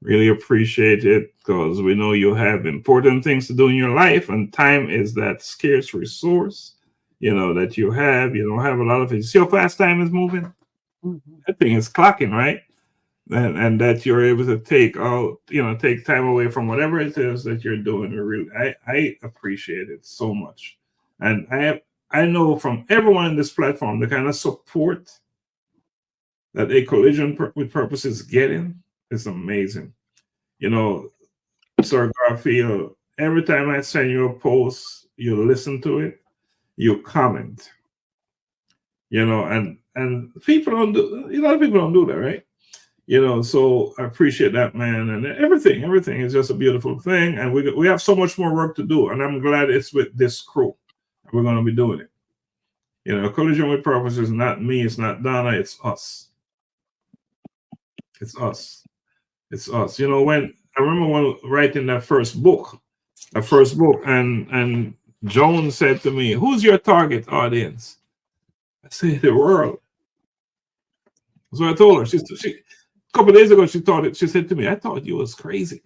Really appreciate it, because we know you have important things to do in your life, and time is that scarce resource, that you have. You don't have a lot of it. See how fast time is moving? That thing is clocking, right? And that you're able to take time away from whatever it is that you're doing. I appreciate it so much. And I know from everyone in this platform, the kind of support that a Collision with Purpose is getting is amazing. Sir Garfield, every time I send you a post, you listen to it, you comment, and people don't do, a lot of people don't do that, right? So I appreciate that, man. And everything is just a beautiful thing. And we have so much more work to do. And I'm glad it's with this crew. We're going to be doing it. Collision with Purpose is not me, it's not Donna, it's us. It's us. It's us. When I remember writing that first book, and Joan said to me, "Who's your target audience?" I said, "The world." So I told her. She a couple of days ago, she said to me, "I thought you was crazy."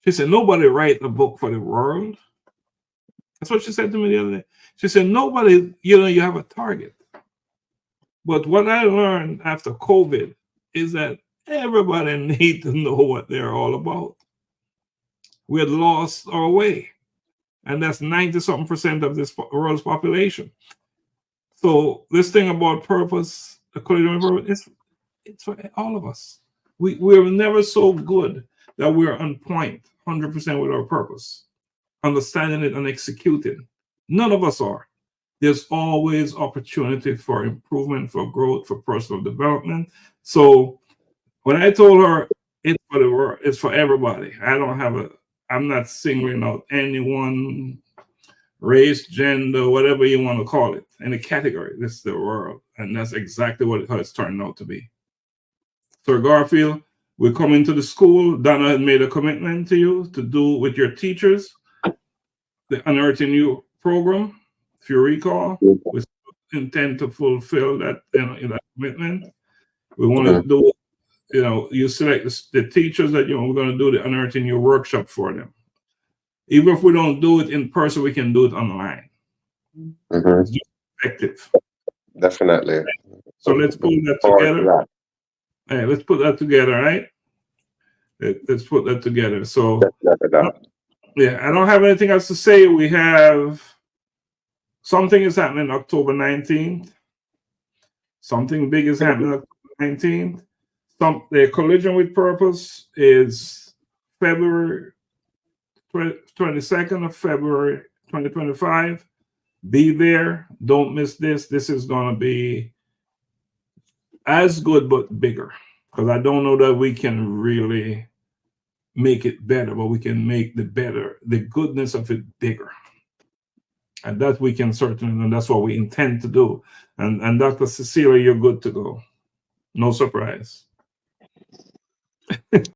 She said, "Nobody write a book for the world." That's what she said to me the other day. She said, "Nobody, you have a target." But what I learned after COVID is that everybody needs to know what they're all about. We had lost our way. And that's 90-something% of this world's population. So this thing about purpose, the Collision with Purpose, it's for all of us. We're never so good that we're on point 100% with our purpose, understanding it and executing. None of us are. There's always opportunity for improvement, for growth, for personal development. So when I told her it's for the world, it's for everybody. I'm not singling out anyone, race, gender, whatever you want to call it, any category. This is the world. And that's exactly how it's turned out to be. So Garfield, we're coming to the school. Donna had made a commitment to you to do with your teachers, the Unearthing You program. If you recall, we intend to fulfill that, that commitment. We want to do, you select the teachers that we're going to do the Unearthing You workshop for them. Even if we don't do it in person, we can do it online. It's just effective. Definitely. So let's put that together. Hey, let's put that together, right? Let's put that together. So, yeah, I don't have anything else to say. We have something is happening October 19th. Something big is happening October 19th. The Collision with Purpose is February 22nd of February 2025. Be there. Don't miss this. This is going to be as good but bigger, because I don't know that we can really make it better, but we can make the goodness of it bigger. And that we can certainly, and that's what we intend to do. And Dr. Cecilia, you're good to go. No surprise.